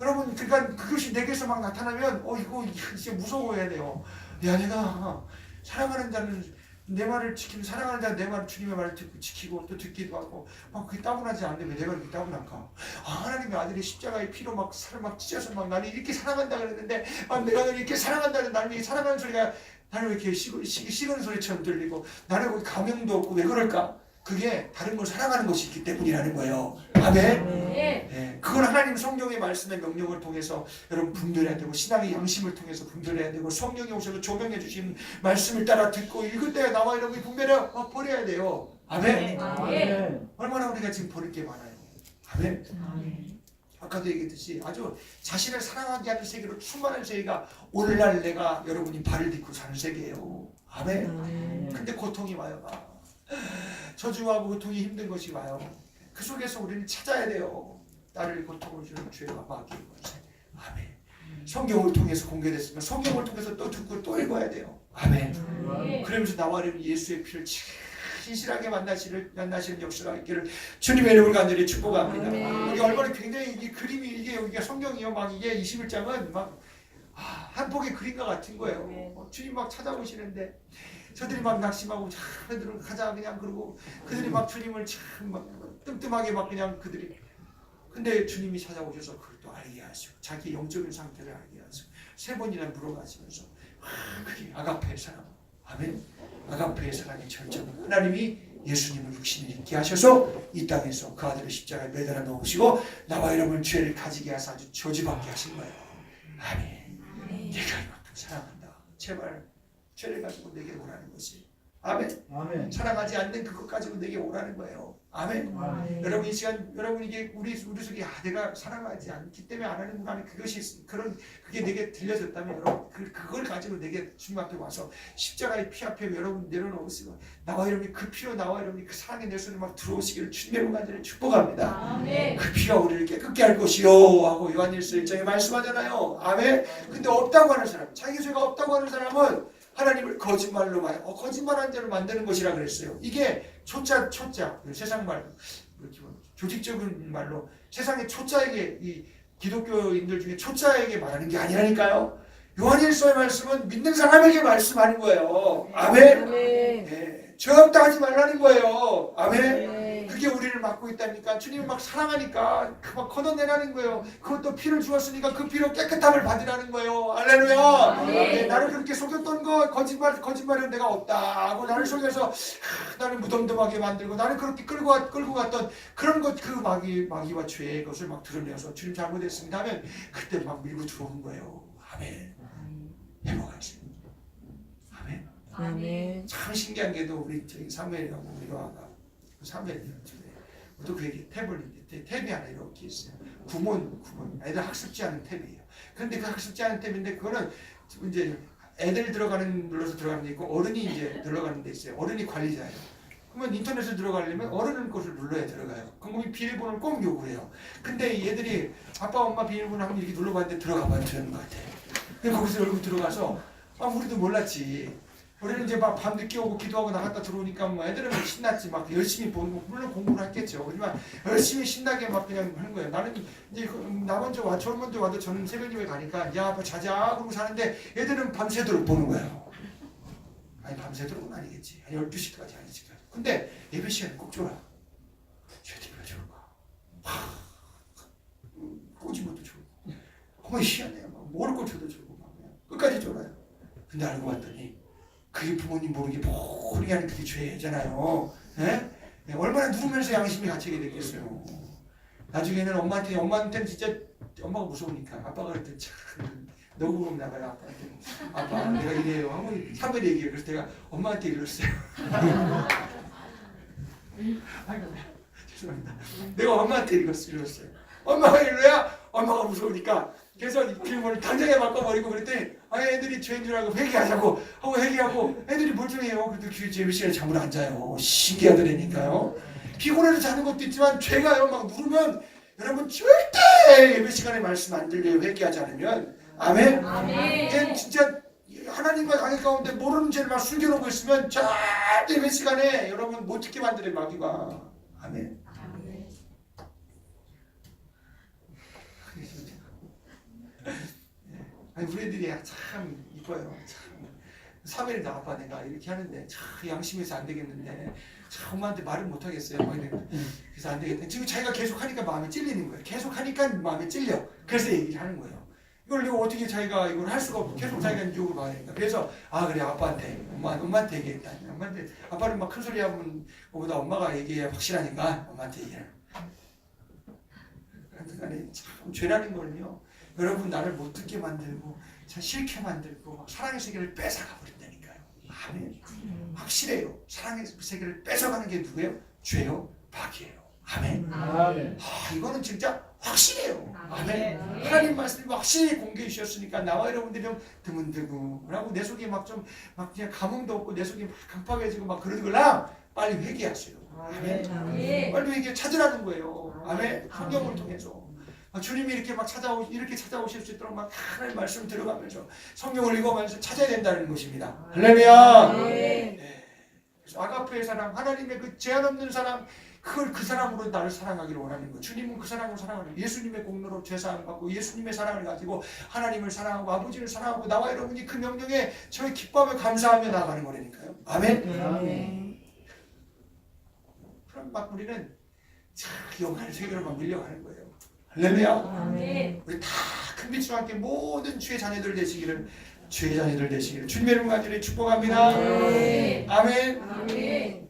여러분 그러니까 그것이 내게서 막 나타나면 이거 진짜 무서워해야 돼요. 야 내가 사랑하는 자는 내 말을 지키면 사랑하는 자는 내 말을 주님의 말을 듣고 지키고 또 듣기도 하고 막 그게 따분하지 않는데 왜 내가 이렇게 따분한가? 하나님의 아들이 십자가의 피로 막 살을 막 찢어서 막 나를 이렇게 사랑한다 그랬는데 내가 너를 이렇게 사랑한다는 나를 이렇게 사랑하는 소리가 나를 왜 이렇게 식은 소리처럼 들리고 나를 왜 감명도 없고 왜 그럴까? 그게 다른 걸 사랑하는 것이 있기 때문이라는 거예요. 아멘. 그건 하나님 성경의 말씀의 명령을 통해서 여러분 분별해야 되고 신앙의 양심을 통해서 분별해야 되고 성령이 오셔서 조명해 주신 말씀을 따라 듣고 읽을 때 나와 여러분이 분별해 버려야 돼요. 아멘. 얼마나 우리가 지금 버릴 게 많아요. 아멘. 아까도 얘기했듯이 아주 자신을 사랑하게 하는 세계로 충만한 세계가 오늘날 내가 여러분이 발을 딛고 사는 세계예요. 아멘. 근데 고통이 와요. 저주하고 고통이 힘든 것이 와요. 그 속에서 우리는 찾아야 돼요. 나를 고통을 주는 죄가 마귀인 것을. 아멘. 성경을 통해서 공개됐으면 성경을 통해서 또 듣고 또 읽어야 돼요. 아멘. 그러면서 나와 예수의 피를 신실하게 만나시는 역사가 있기를 주님의 이름을 간절히 축복합니다. 여기 얼마나 굉장히 이 그림이 이게 여기가 성경이요. 막 이게 21장은 막 한 폭의 그림과 같은 거예요. 주님 막 찾아오시는데 저들이 막 낙심하고 저들은 가자 그냥 그러고 그들이 막 주님을 참 막 뜸뜸하게 막 그냥 그들이 근데 주님이 찾아오셔서 그걸 또 알게 하시고 자기 영적인 상태를 알게 하시고 3번이나 물어가시면서 그게 아가페의 사랑. 아멘. 아가페의 사랑의 절정은 하나님이 예수님을 육신을 입게 하셔서 이 땅에서 그 아들을 십자가에 매달아 놓으시고 나와 여러분 죄를 가지게 하사 아주 저주받게 하신 거예요. 아멘. 내가 이만큼 사랑한다. 제발 죄를 가지고 내게 오라는 것이 아멘. 아멘. 사랑하지 않는 그것 가지고 내게 오라는 거예요. 아멘. 아멘. 여러분 이 시간 여러분 이게 우리 속에 내가 사랑하지 않기 때문에 안 하는구나 하는 그것이 그게 내게 들려졌다면 여러분 그걸 가지고 내게 주님 앞에 와서 십자가의 피 앞에 여러분 내려놓으시고 나와 여러분이 그 피로 나와 여러분이 그 사랑의 내 손에 막 들어오시기를 주님의 간절히 축복합니다. 아멘. 그 피가 우리를 깨끗게 할 것이요 하고 요한일서 1장에 말씀하잖아요. 아멘. 근데 없다고 하는 사람, 자기 죄가 없다고 하는 사람은 하나님을 거짓말로 거짓말한 자로 만드는 것이라 그랬어요. 이게 초자 세상 말로 조직적인 말로 세상의 초자에게 이 기독교인들 중에 초자에게 말하는 게 아니라니까요. 요한일서의 말씀은 믿는 사람에게 말씀하는 거예요. 아멘. 아멘. 네. 죄 없다 하지 말라는 거예요. 아멘. 네. 그게 우리를 막고 있다니까. 주님을 막 사랑하니까 막 걷어내라는 거예요. 그것도 피를 주었으니까 그 피로 깨끗함을 받으라는 거예요. 할렐루야. 네, 나를 그렇게 속였던 거 거짓말은 내가 없다 하고 나를 속여서 나를 무덤덤하게 만들고 나를 그렇게 끌고 갔던 그런 것 그 마귀와 죄의 것을 막 드러내서 주님 잘못했습니다 하면 그때 막 밀고 들어오는 거예요. 아멘. 회복하세요. 아멘. 아멘. 참 신기한 게도 우리 사무엘하고 우리 요아가 사무엘이요. 또 그 얘기 탭이 하나 이렇게 있어요. 구몬 애들 학습지 않은 탭이에요. 그런데 그 학습지 않은 탭인데 그거는 이제 애들 눌러서 들어가는 데 있고 어른이 이제 들어가는 데 있어요. 어른이 관리자예요. 그러면 인터넷에 들어가려면 어른은 것을 눌러야 들어가요. 그럼 비밀번호를 꼭 요구해요. 근데 얘들이 아빠 엄마 비밀번호 한번 이렇게 눌러봤는데 들어가봐야 되는 것 같아요. 그래서 거기서 열고 들어가서 우리도 몰랐지. 우리는 이제 막 밤늦게 오고 기도하고 나갔다 들어오니까 뭐 애들은 막 신났지. 막 열심히 보고 물론 공부를 했겠죠. 하지만 열심히 신나게 막 그냥 하는 거예요. 나는 이제 나 먼저 저 먼저 와도 저는 새벽 예배 가니까 야 아빠 자자 그러고 사는데 애들은 밤새도록 보는 거예요. 아니 밤새도록은 아니겠지. 한 12시까지 아니지. 근데 예배 시간에 꼭 졸아. 쟤들이가 졸아. 꼬집어도 졸고. 어머 희한해요. 뭘 꽂혀도 졸고 막 그냥 끝까지 졸아요. 근데 알고 봤더니 그게 부모님 모르게 모르게 하는 그게 죄잖아요. 예? 얼마나 누르면서 양심이 갇히게 됐겠어요. 나중에는 엄마한테는 진짜 엄마가 무서우니까 아빠가 그랬더니 참 너구름 나가요. 아빠 내가 이래요 하고 사무엘 얘기해요. 그래서 내가 엄마한테 이랬어요. 아이고 죄송합니다. 내가 엄마한테 이랬어요. 엄마가 이래야 엄마가 무서우니까 그래서 비밀번호를 당장에 바꿔버리고 그랬더니 애들이 죄인 줄 알고 회개하자고 하고 회개하고 애들이 멀쩡해요. 그래도 예배 시간에 잠을 안 자요. 신기하더라니까요. 피곤해서 자는 것도 있지만 죄가요 막 누르면 여러분 절대 예배 시간에 말씀 안 들려요. 회개하지 않으면. 아멘. 아멘. 진짜 하나님과 관계 가운데 모르는 죄를 막 숨겨놓고 있으면 절대 예배 시간에 여러분 못 듣게 만들어요 마귀가. 아멘. 아니 우리 애들이 참 이뻐요. 참 사무엘이도 아빠 내가 이렇게 하는데 참 양심에서 안 되겠는데 참 엄마한테 말을 못 하겠어요. 그래서 안 되겠다. 지금 자기가 계속 하니까 마음에 찔리는 거예요. 계속 하니까 마음에 찔려. 그래서 얘기를 하는 거예요. 이걸 내가 어떻게 자기가 이걸 할 수가 없고 계속 자기가 유혹을 받으니까 그래서 그래 아빠한테 엄마한테 얘기했다. 엄마한테 아빠는 막 큰 소리 하면 그보다 엄마가 얘기해야 확실하니까 엄마한테 얘기해. 그러니까 참 죄라는 거는요. 여러분 나를 못 듣게 만들고 참 싫게 만들고 막 사랑의 세계를 뺏어가 버린다니까요. 아멘. 확실해요. 사랑의 세계를 뺏어가는 게 누구예요? 죄요? 마귀예요. 아멘. 아멘. 이거는 진짜 확실해요. 아멘. 하나님 말씀이 확실히 공개해 주셨으니까 나와 여러분들이 좀 드문드문하고 내 속에 막 그냥 감흥도 없고 내 속이 막 깜빡해지고 막 그러거나 빨리 회개하세요. 아멘. 빨리 회개 찾으라는 거예요. 아멘. 성경을 통해서. 주님이 이렇게 찾아오실 수 있도록 막 하나님 말씀 들어가면서 성경을 읽어가면서 찾아야 된다는 것입니다. 할렐루야. 네. 그래서 아가페의 사랑, 하나님의 그 제한 없는 사랑, 그걸 그 사랑으로 나를 사랑하기를 원하는 거. 주님은 그 사랑으로 사랑하는 예수님의 공로로 죄사함 받고 예수님의 사랑을 가지고 하나님을 사랑하고 아버지를 사랑하고 나와 여러분이 그 명령에 저희 기뻐하며 감사하며 나아가는 거라니까요. 아멘. 그럼 막 우리는 영원한 세계로 막 밀려가는 거예요. 할렐루야. 아멘. 우리 다 큰 빛으로 함께 모든 주의 자녀들 되시기를 주님의 이름으로 간절히 축복합니다. 아멘. 아멘. 아멘.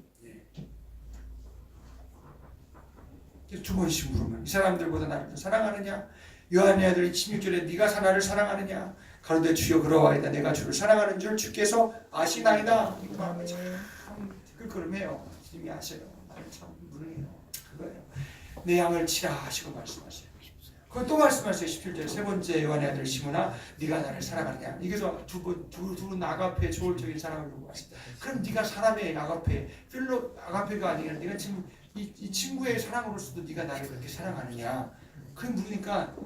두 번씩 물으면 이 사람들보다 나를 더 사랑하느냐? 요한의 아들 16절에 네가 나를 사랑하느냐? 가로되 주여 그러하이다. 내가 주를 사랑하는 줄 주께서 아시나이다. 이거 말하면 참 그럼해요. 주님이 아셔요. 나는 참 무능해요. 그거예요. 내 양을 치라 하시고 말씀하세요. 그걸 또 말씀하세요. 17절 세 번째 요한의 아들 시몬아 네가 나를 사랑하느냐. 이게서 두분 아가페 조울적인 사랑을 요구하신다. 그럼 네가 사람의 아가페 필로 아가페가 아니라 네가 지금 이 친구의 사랑으로서도 네가 나를 그렇게 사랑하느냐. 그 물으니까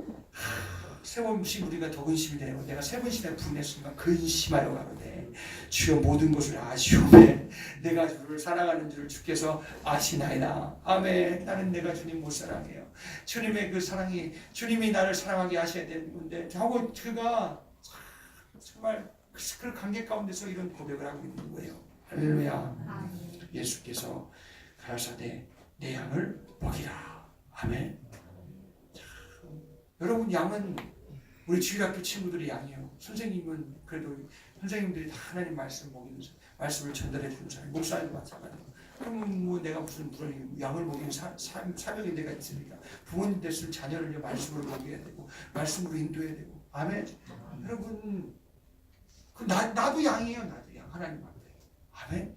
세 번씩 우리가 더 근심이 되고 내가 세 번씩이나 부르짖으니까 근심하여 가로되 주여 모든 것을 아시오매 내가 주를 사랑하는 줄을 주께서 아시나이다. 아멘. 나는 내가 주님 못 사랑해요. 주님의 그 사랑이 주님이 나를 사랑하게 하셔야 되는 건데 하고 그가 정말 그 관계 가운데서 이런 고백을 하고 있는 거예요. 할렐루야. 예수께서 가라사대 내 양을 먹이라. 아멘. 여러분 양은 우리 주일학교 친구들이 양이에요. 선생님은 그래도 선생님들이 다 하나님 말씀 먹이면서 말씀을 전달해 주는 사람. 목사님도 마찬가지고. 그러면 뭐 내가 무슨 양을 먹이는 사명이 내가 있으니까 부모님 됐을 자녀를 말씀으로 먹여야 되고 말씀으로 인도해야 되고. 아멘. 여러분 나도 양이에요. 나도 양 하나님 앞에. 아멘.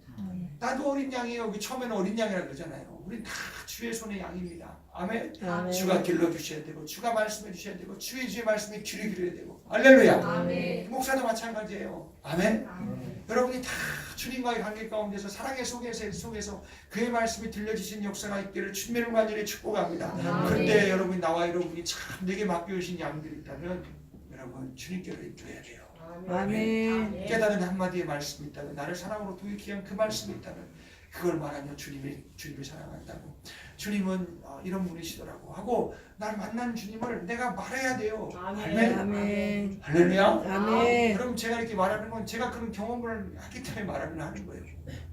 나도 어린 양이에요. 여기 처음에는 어린 양이라고 그러잖아요. 우린 다 주의 손의 양입니다. 아멘. 아멘. 주가 길러주셔야 되고 주가 말씀해 주셔야 되고 주의 말씀에 귀를 기울여야 되고. 할렐루야. 아멘. 목사도 마찬가지예요. 아멘. 아멘. 여러분이 다 주님과의 관계 가운데서 사랑의 속에서 그의 말씀이 들려주신 역사가 있기를 주님의 간절히 축복합니다. 아멘. 그때 여러분이 나와 여러분이 참 내게 맡겨주신 양들이 있다면 여러분 주님께로 인도해야 돼요. 아멘. 깨달은 한마디의 말씀이 있다면 나를 사랑으로 도입히 한 그 말씀이 있다면 그걸 말하면 주님을 사랑한다고 주님은 이런 분이시더라고 하고 날 만난 주님을 내가 말해야 돼요. 아멘. 아멘. 할렐루야. 아멘. 그럼 제가 이렇게 말하는 건 제가 그런 경험을 했기 때문에 말을 하는 거예요.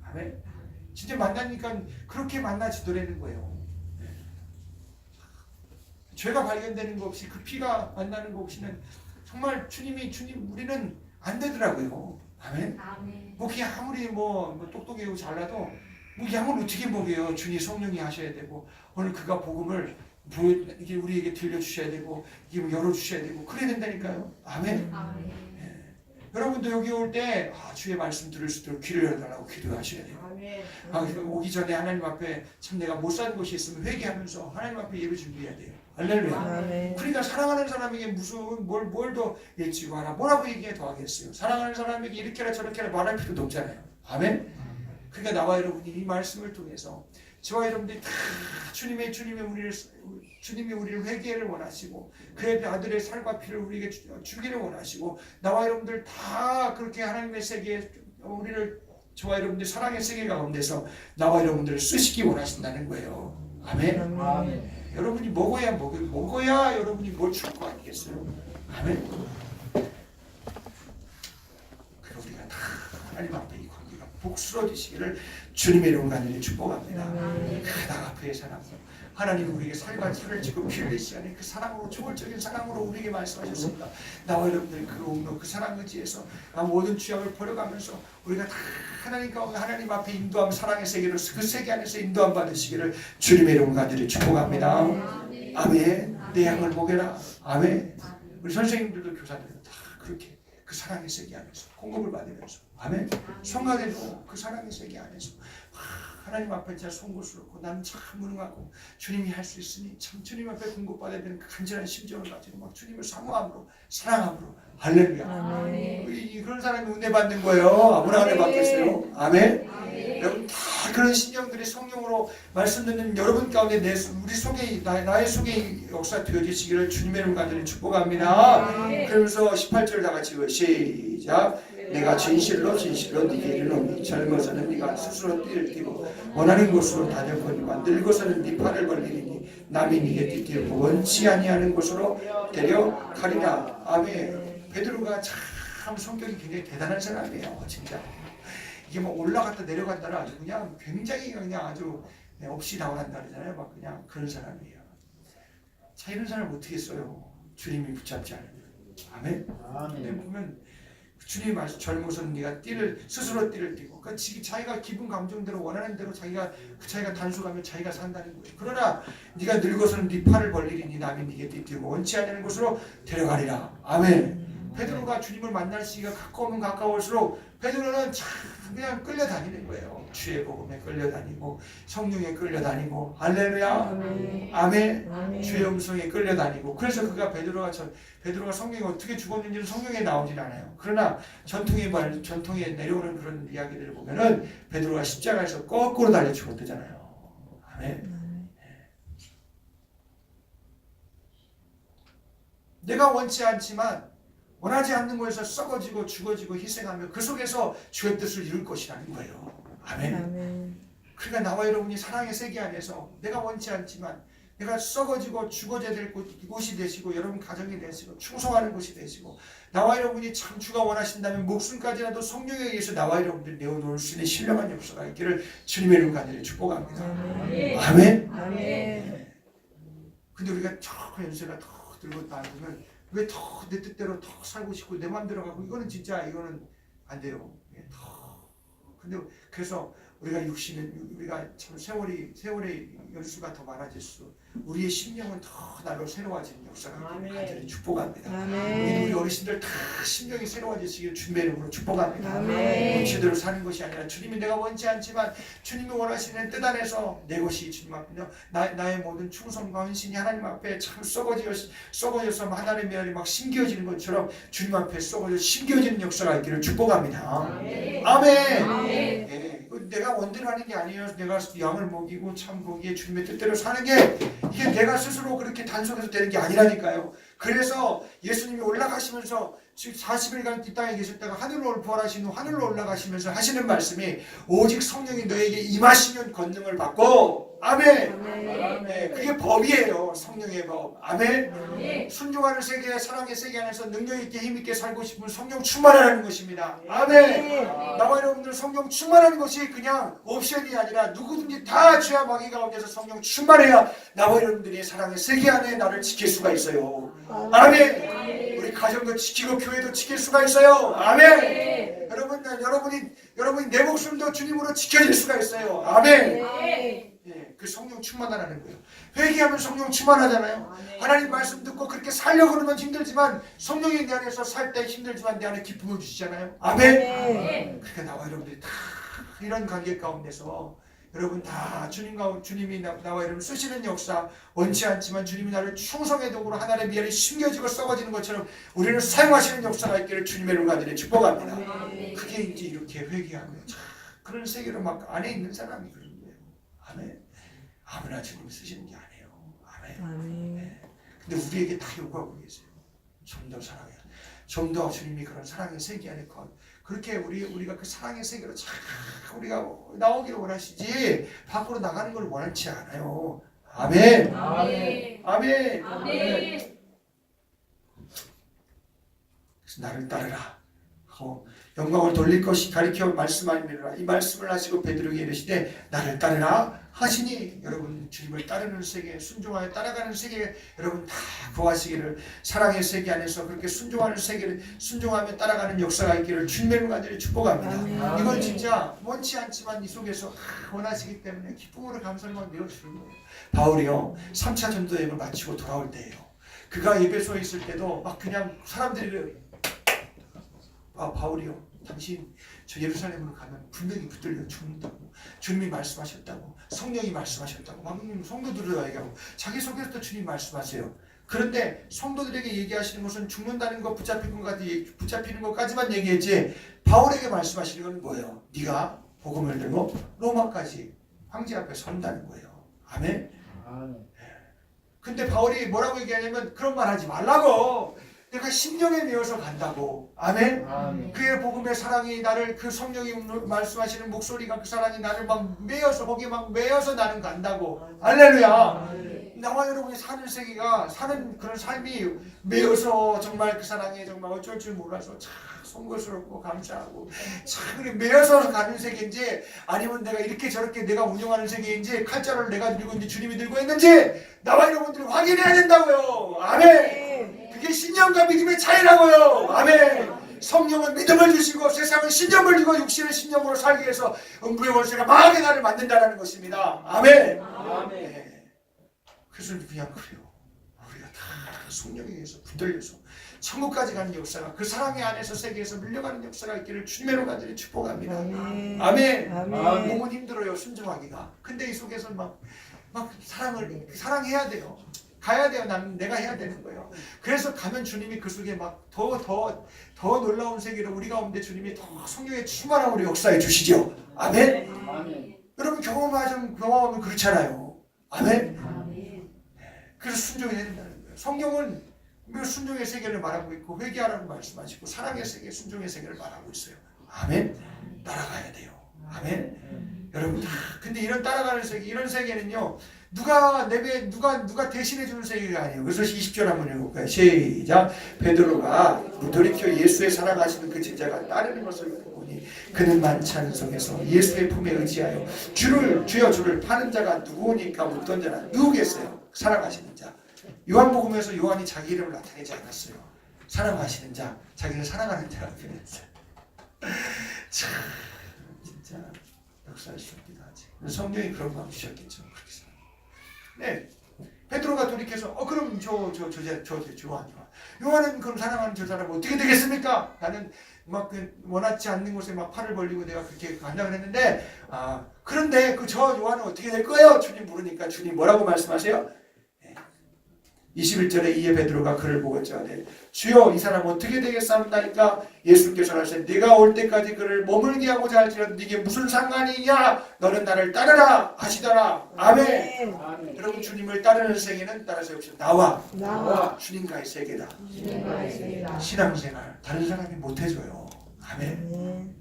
아멘. 진짜 만나니까 그렇게 만나지더라는 거예요. 죄가 발견되는 거 없이 그 피가 만나는 거 없이는 정말 주님 우리는 안 되더라고요. 아멘. 뭐 그냥 아무리 뭐 똑똑하고 잘나도 뭐 양을 어떻게 먹여요. 주님 성령이 하셔야 되고 오늘 그가 복음을 이게 우리에게 들려주셔야 되고 이게 열어주셔야 되고 그래야 된다니까요. 아멘. 여러분도 여기 올 때 주의 말씀 들을 수 있도록 귀를 열어달라고 기도하셔야 돼요. 오기 전에 하나님 앞에 참 내가 못 사는 것이 있으면 회개하면서 하나님 앞에 예배 준비해야 돼요. 할렐루야. 아멘. 그러니까 사랑하는 사람에게 무슨 뭘 더 예치고 하나 뭐라고 얘기해 더 하겠어요. 사랑하는 사람에게 이렇게 해라 저렇게 해라 말할 필요도 없잖아요. 아멘. 그러니까 나와 여러분이 이 말씀을 통해서 저와 여러분들이 다 주님이 우리를 회개를 원하시고 그의 아들의 살과 피를 우리에게 주기를 원하시고 나와 여러분들 다 그렇게 하나님의 세계에 저와 여러분들 사랑의 세계 가운데서 나와 여러분들을 쓰시기 원하신다는 거예요. 아멘. 아멘. 여러분이 먹어야 여러분이 뭘 줄 거 아니겠어요? 아멘. 그리고 우리가 다 하나님 앞에 이 관계가 복스러지시기를 주님의 이름 간절히 축복합니다. 그 나가프의 사랑, 하나님 우리에게 살과 살을 지고 피를 내시하는 그 사랑으로 초월적인 사랑으로 우리에게 말씀하셨습니다. 나와 여러분들 그 사랑 의지에서 모든 죄악을 버려가면서 우리가 다 하나님 앞에 인도함 사랑의 세계로 그 세계 안에서 인도함 받으시기를 주님의 이름 간절히 축복합니다. 아멘. 내 양을 먹여라. 아멘. 우리 선생님들도 교사들도 다 그렇게 그 사랑의 세계 안에서 공급을 받으면서 아멘. 성가대도 그 사랑의 세계 안에서 하나님 앞에 제가 송구스럽고 나는 참 무능하고 주님이 할 수 있으니 참 주님 앞에 공급받아야 되는 그 간절한 심정을 가지고 막 주님을 사모함으로 사랑함으로 할렐루야. 아멘. 그런 사람이 은혜 받는 거예요. 아무나 은혜 받겠어요. 아멘. 여러분 다 그런 심정들이 성령으로 말씀 듣는 여러분 가운데 우리 속에 나의 속에 역사 되어지시기를 주님의 이름 간절히 축복합니다. 그러면서 18절 다 같이 시작. 내가 진실로 네게 이르노니 젊어서는 네가 스스로 띠를 띠고 원하는 곳으로 다녔거니와 늙어서는 네 팔을 벌리니 남이 네게 띠띠고 원치 아니하는 곳으로 데려가리라. 아멘. 베드로가 참 성격이 굉장히 대단한 사람이에요. 진짜 이게 뭐 올라갔다 내려갔다는 아주 그냥 굉장히 그냥 아주 없이 나온다 그러잖아요. 막 그냥 그런 사람이에요. 자, 이런 사람 어떻게 써요? 주님이 붙잡지 않으면. 아멘. 근데 보면 주님이 말씀 젊어서는 네가 스스로 띠를 띠고 그러니까 자기가 기분 감정대로 원하는 대로 자기가 단속하면 자기가 산다는 거예요. 그러나 네가 늙어서는 네 팔을 벌리리니 남이 네게 띠띠고 원치 않는 곳으로 데려가리라. 아멘. 베드로가 주님을 만날 시기가 가까우면 가까울수록 베드로는 참 그냥 끌려다니는 거예요. 주의 복음에 끌려다니고 성령에 끌려다니고 할렐루야. 아멘. 주의 음성에 끌려다니고 그래서 그가 베드로가 성경에 어떻게 죽었는지는 성경에 나오진 않아요. 그러나 전통에 내려오는 그런 이야기들을 보면은 베드로가 십자가에서 거꾸로 달려 죽었대잖아요. 아멘. 내가 원치 않지만 원하지 않는 곳에서 썩어지고 죽어지고 희생하며 그 속에서 주의 뜻을 이룰 것이라는 거예요. 아멘. 그러니까 나와 여러분이 사랑의 세계 안에서 내가 원치 않지만 내가 썩어지고 죽어져야 될 곳이 되시고 여러분 가정이 되시고 충성하는 곳이 되시고 나와 여러분이 참 주가 원하신다면 목숨까지라도 성령에 의해서 나와 여러분들 내어놓을 수 있는 신령한 역사가 있기를 주님의 이름 간절히 축복합니다. 아멘. 근데 우리가 저 연세가 더 들고 다니면 왜 더 내 뜻대로 더 살고 싶고 내 맘대로 가고 이거는 안 돼요. 근데 그래서 우리가 우리가 참 세월의 연수가 더 많아질수록 우리의 심령은 더 날로 새로워지는 역사가 간절히 축복합니다. 우리 어르신들 다 심령이 새로워지시길 주님의 이름으로 축복합니다. 원치대로 사는 것이 아니라 주님이 내가 원치 않지만 주님이 원하시는 뜻 안에서 내 것이 주님 앞에 나의 모든 충성과 헌신이 하나님 앞에 참 썩어져서 하나님의 말이 막 심겨지는 것처럼 주님 앞에 썩어져 심겨지는 역사가 있기를 축복합니다. 아멘. 내가 원대로 하는 게 아니에요. 내가 양을 먹이고 참 거기에 주님의 뜻대로 사는 게 이게 내가 스스로 그렇게 단속해서 되는 게 아니라니까요. 그래서 예수님이 올라가시면서 40일간 이 땅에 계셨다가 하늘로 부활하신 후 하늘로 올라가시면서 하시는 말씀이 오직 성령이 너에게 임하시면 권능을 받고 아멘. 네, 그게 법이에요. 성령의 법. 아멘. 순종하는 세계, 사랑의 세계 안에서 능력 있게 힘 있게 살고 싶으면 성령 충만하는 것입니다. 아멘. 나와 여러분들 성령 충만하는 것이 그냥 옵션이 아니라 누구든지 다 죄와 마귀 가운데서 성령 충만해야 나와 여러분들이 사랑의 세계 안에 나를 지킬 수가 있어요. 아멘. 우리 가정도 지키고 교회도 지킬 수가 있어요. 아멘. 여러분이 내 목숨도 주님으로 지켜질 수가 있어요. 아멘. 그 성령 충만하라는 거예요. 회개하면 성령 충만하잖아요. 하나님 말씀 듣고 그렇게 살려고 그러면 힘들지만 성령이 내 안에서 살 때 힘들지만 내 안에 기쁨을 주시잖아요. 아멘. 그러니까 나와 여러분들이 다 이런 관계 가운데서 여러분 다 주님이 나와 여러분 쓰시는 역사 원치 않지만 주님이 나를 충성의 도구로 하나님의 미안이 심겨지고 썩어지는 것처럼 우리를 사용하시는 역사가 있기를 주님의 이름으로 간절히 축복합니다. 그게 이제 이렇게 회개하고요. 그런 세계로 막 안에 있는 사람이 그런 거예요. 아멘. 아무나 주님 쓰시는 게 아니에요. 아멘. 네. 근데 우리에게 다 요구하고 계세요. 좀 더 사랑해. 좀 더 주님이 그런 사랑의 세계 안에 그렇게 우리가 그 사랑의 세계로 참 우리가 나오기를 원하시지 밖으로 나가는 걸 원하지 않아요. 아멘. 아멘. 그래서 나를 따르라. 영광을 돌릴 것이 가리켜 말씀하니라. 이 말씀을 하시고 베드로에게 이르시되 나를 따르라 하시니 여러분 주님을 따르는 세계 순종하여 따라가는 세계 여러분 다 구하시기를 사랑의 세계 안에서 그렇게 순종하는 세계를 순종하며 따라가는 역사가 있기를 주님의 간절히 축복합니다. 이건 진짜 원치 않지만 이 속에서 원하시기 때문에 기쁨으로 감사를 내어주는 거예요. 바울이요 3차 전도 여행을 마치고 돌아올 때예요. 그가 에베소에 있을 때도 막 그냥 사람들이 바울이요 당신 저 예루살렘으로 가면 분명히 붙들려 죽는다고 주님이 말씀하셨다고 성령이 말씀하셨다고 막 성도들을 얘기하고 자기 속에서도 주님 말씀하세요. 그런데 성도들에게 얘기하시는 것은 죽는다는 것 붙잡히는 것까지만 얘기했지 바울에게 말씀하시는 건 뭐예요? 네가 복음을 들고 로마까지 황제 앞에 선다는 거예요. 아멘. 근데 바울이 뭐라고 얘기하냐면 그런 말 하지 말라고. 내가 심령에 매어서 간다고. 아멘. 그의 복음의 사랑이 나를 그 성령이 말씀하시는 목소리가 그 사랑이 나를 막 매어서 거기에 막 매어서 나는 간다고. 할렐루야. 나와 여러분이 사는 세계가 사는 그런 삶이 매어서 정말 그 사랑에 정말 어쩔 줄 몰라서 참 송구스럽고 감사하고 참 그래 매어서 가는 세계인지 아니면 내가 이렇게 저렇게 내가 운영하는 세계인지 칼자루를 내가 들고 있는지 주님이 들고 있는지 나와 여러분들이 확인해야 된다고요. 아멘. 그게 신념과 믿음의 차이라고요. 아멘. 성령은 믿음을 주시고 세상은 신념을 주고 육신은 신념으로 살기 위해서 음부의 원수가 망하게 나를 만든다는 것입니다. 아멘. 네. 그래서 그냥 그래요. 우리가 다 성령에 의해서 붙들려서 천국까지 가는 역사가 그 사랑의 안에서 세계에서 밀려가는 역사가 있기를 주님의 간절히 축복합니다. 아멘. 아멘. 아멘. 몸은 힘들어요 순종하기가. 근데 이 속에서 막 사랑해야 돼요. 가야 돼요. 나는 내가 해야 되는 거예요. 그래서 가면 주님이 그 속에 막 더 놀라운 세계를 우리 가운데 주님이 더 성령의 충만함으로 역사해 주시죠. 아멘. 여러분 경험하면 그렇잖아요. 아멘. 그래서 순종해야 된다는 거예요. 성경은 순종의 세계를 말하고 있고 회개하라고 말씀하시고 사랑의 세계, 순종의 세계를 말하고 있어요. 아멘. 따라가야 돼요. 아멘. 여러분 다 근데 이런 따라가는 세계, 이런 세계는요. 누가 대신해 주는 세계가 아니에요. 그래서 20절 한번 읽어볼까요? 시작. 베드로가 돌이켜 예수의 살아가시는 그 제자가 따르는 것을 보니 그는 많지 않은 속에서 예수의 품에 의지하여 주여 주를 파는 자가 누구니까 묻던 자라 누구겠어요? 살아가시는 자. 요한복음에서 요한이 자기 이름을 나타내지 않았어요. 살아가시는 자, 자기를 살아가는 자라고 표현했어요. 참 진짜 역사할 수 없기도 하지. 성경이 그런 마음 주셨겠죠. 네, 베드로가 돌이켜서 그럼 저 요한은 그럼 사랑하는 저 사람 어떻게 되겠습니까? 나는 막 원하지 않는 곳에 막 팔을 벌리고 내가 그렇게 간다고 했는데 그런데 그 저 요한은 어떻게 될 거예요? 주님 물으니까 주님 뭐라고 말씀하세요? 21절에 이에 베드로가 그를 보고 자되 주여 이 사람 어떻게 되겠사옵나이까? 예수께서 하시되 네가 올 때까지 그를 머물게 하고자 할지라도 네게 무슨 상관이냐? 너는 나를 따르라 하시더라. 아멘. 아멘. 여러분 주님을 따르는 세계는 따라서 역시 나와 주님과의 세계다. 주님과의 세계다. 신앙생활 다른 사람이 못해줘요. 아멘. 아멘.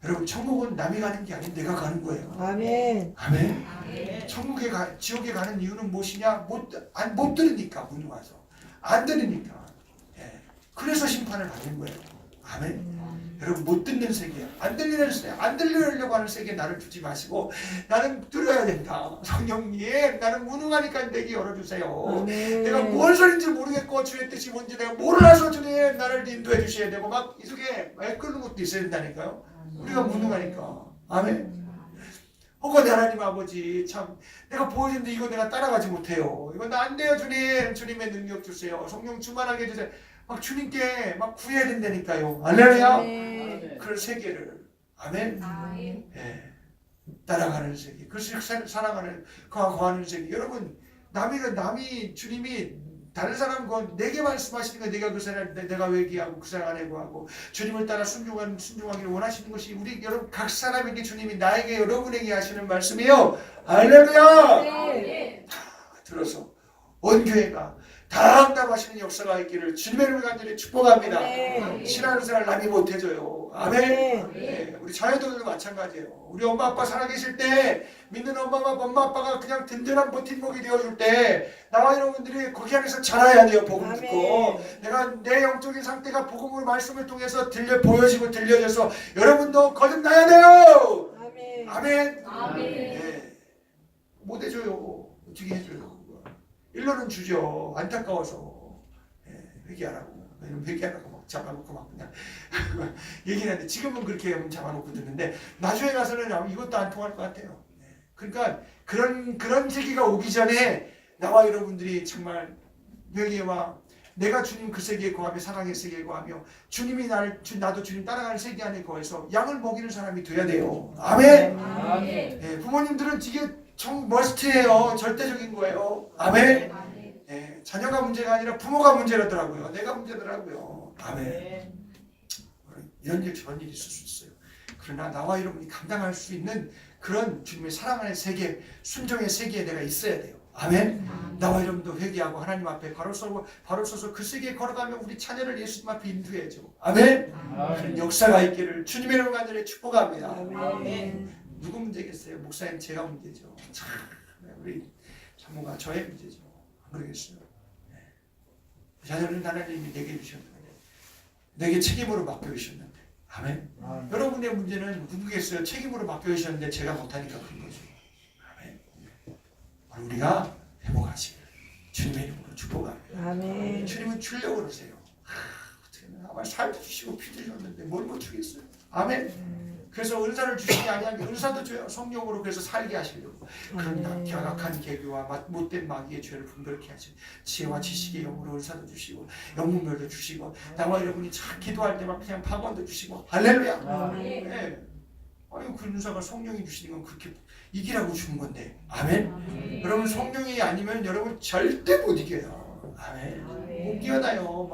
여러분 천국은 남이 가는 게 아닌 내가 가는 거예요. 아멘. 아멘. 지옥에 가는 이유는 무엇이냐? 못 들으니까 문 와서 안 들으니까. 예. 그래서 심판을 받는 거예요. 아멘. 여러분 못 듣는 세계, 안 들리는 세계, 안 들리려고 하는 세계에 나를 두지 마시고 나는 들어야 된다. 성령님, 나는 무능하니까 내게 열어주세요. 아멘. 내가 뭘 소리인지 모르겠고 주의 뜻이 뭔지 내가 몰라서 주님 나를 인도해 주셔야 되고 막 이 속에 끄는 것도 있어야 된다니까요. 우리가 무능하니까. 아멘. 혹은 하나님 아버지 참 내가 보여줬는데 이거 내가 따라가지 못해요. 이건 안 돼요 주님. 주님의 능력 주세요. 성령 충만하게 해주세요. 막 주님께 막 구해야 된다니까요. 할렐루야. 아멘. 그런 세계를 아멘. 예. 따라가는 세계. 그래서 살아가는 거하는 세계. 여러분 남이 주님이 다른 사람 건 내게 말씀하시는 거 내가 그 사람 내가 회개하고 그 사람 안 해고하고 주님을 따라 순종하기를 원하시는 것이 우리 여러분 각 사람에게 주님이 나에게 여러분에게 하시는 말씀이에요. 할렐루야. 네. 다 들어서 온 교회가 다 응답하시는 역사가 있기를 주님의 이름으로 간절히 축복합니다. 네. 신앙생활 남이 못해줘요. 아멘. 네. 우리 자녀들도 마찬가지예요. 우리 엄마 아빠 살아계실 때 믿는 엄마 아빠가 그냥 든든한 버팀목이 되어줄 때 나와 여러분들이 거기 안에서 자라야 돼요. 복음 아멘. 듣고 내가 내 영적인 상태가 복음을 말씀을 통해서 보여지고 들려져서 여러분도 거듭나야 돼요. 아멘. 아멘. 아멘. 네. 못 해줘요. 어떻게 해줘요? 일로는 주죠. 안타까워서 회개하라고. 회개하라고 막 잡아놓고 막 그냥 얘기를 하는데 지금은 그렇게 잡아놓고 듣는데 나중에 가서는 이것도 안 통할 것 같아요. 그러니까 그런 시기가 오기 전에 나와 여러분들이 정말 회개와 내가 주님 그 세계에 거하며 사랑의 세계에 거하며 주님이 나도 주님 따라가는 세계 안에 거해서 양을 먹이는 사람이 돼야 돼요. 아멘. 아멘. 부모님들은 이게 머스트예요. 절대적인 거예요. 아멘. 자녀가 문제가 아니라 부모가 문제라더라고요. 내가 문제더라고요. 아멘. 이런 일 저런 일이 있을 수 있어요. 그러나 나와 여러분이 감당할 수 있는 그런 주님의 사랑하는 세계, 순종의 세계에 내가 있어야 돼요. 아멘. 나와 여러분도 회개하고 하나님 앞에 바로 서서 그 세계에 걸어가면 우리 자녀를 예수님 앞에 인도해야죠. 아멘. 그런 역사가 있기를 주님의 이름으로 간절히 축복합니다. 아멘. 누구 문제겠어요? 목사님 제가 문제죠. 참 우리 사모가 저의 문제죠. 안 그러겠어요? 네. 자녀는 하나님이 내게 주셨는데 내게 책임으로 맡겨주셨는데 아멘. 여러분의 문제는 누구겠어요? 책임으로 맡겨주셨는데 제가 못하니까 그런 거죠. 아멘. 우리가 회복하시기를 주님의 이름으로 축복합니다. 아멘. 주님은 주려고 그러세요. 어떻게 아마 살도 주시고 피 주셨는데 뭘 못 주겠어요? 아멘. 그래서 은사를 주시지 아니하게 은사도 줘요. 성령으로 그래서 살게 하시려고. 그런 아멘. 경악한 계교와 못된 마귀의 죄를 분별케 하시고 지혜와 지식의 영으로 은사도 주시고 영문별도 주시고 나와 여러분이 참 기도할 때 막 그냥 방언도 주시고 할렐루야. 아멘. 네. 아유 그 은사가 성령이 주시는 건 그렇게 이기라고 주는 건데 아멘. 여러분 성령이 아니면 여러분 절대 못 이겨요. 아멘. 못 이겨나요.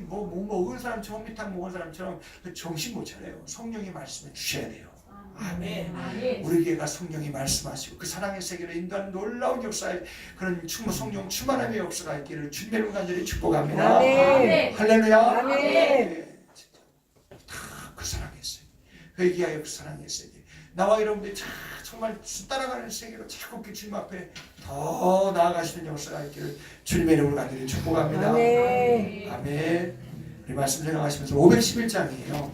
뭐 먹은 사람처럼 미탕 먹은 사람처럼 정신 못 차려요. 성령의 말씀을 주셔야 돼요. 아멘. 우리 교회가 성령이 말씀하시고 그 사랑의 세계로 인도하는 놀라운 역사에 그런 성령 충만함의 역사가 있기를 주님의 간절히 축복합니다. 아멘. 할렐루야. 아멘. 네, 진짜 다 그 사랑의 세계, 회개하여 그 사랑의 세계. 나와 여러분들이 정말 따라가는 세계로 자꾸 주님 앞에 더 나아가시는 역사가 있기를 주님의 이름으로 간절히 축복합니다. 아멘. 아멘. 우리 말씀 생각하시면서 511장이에요.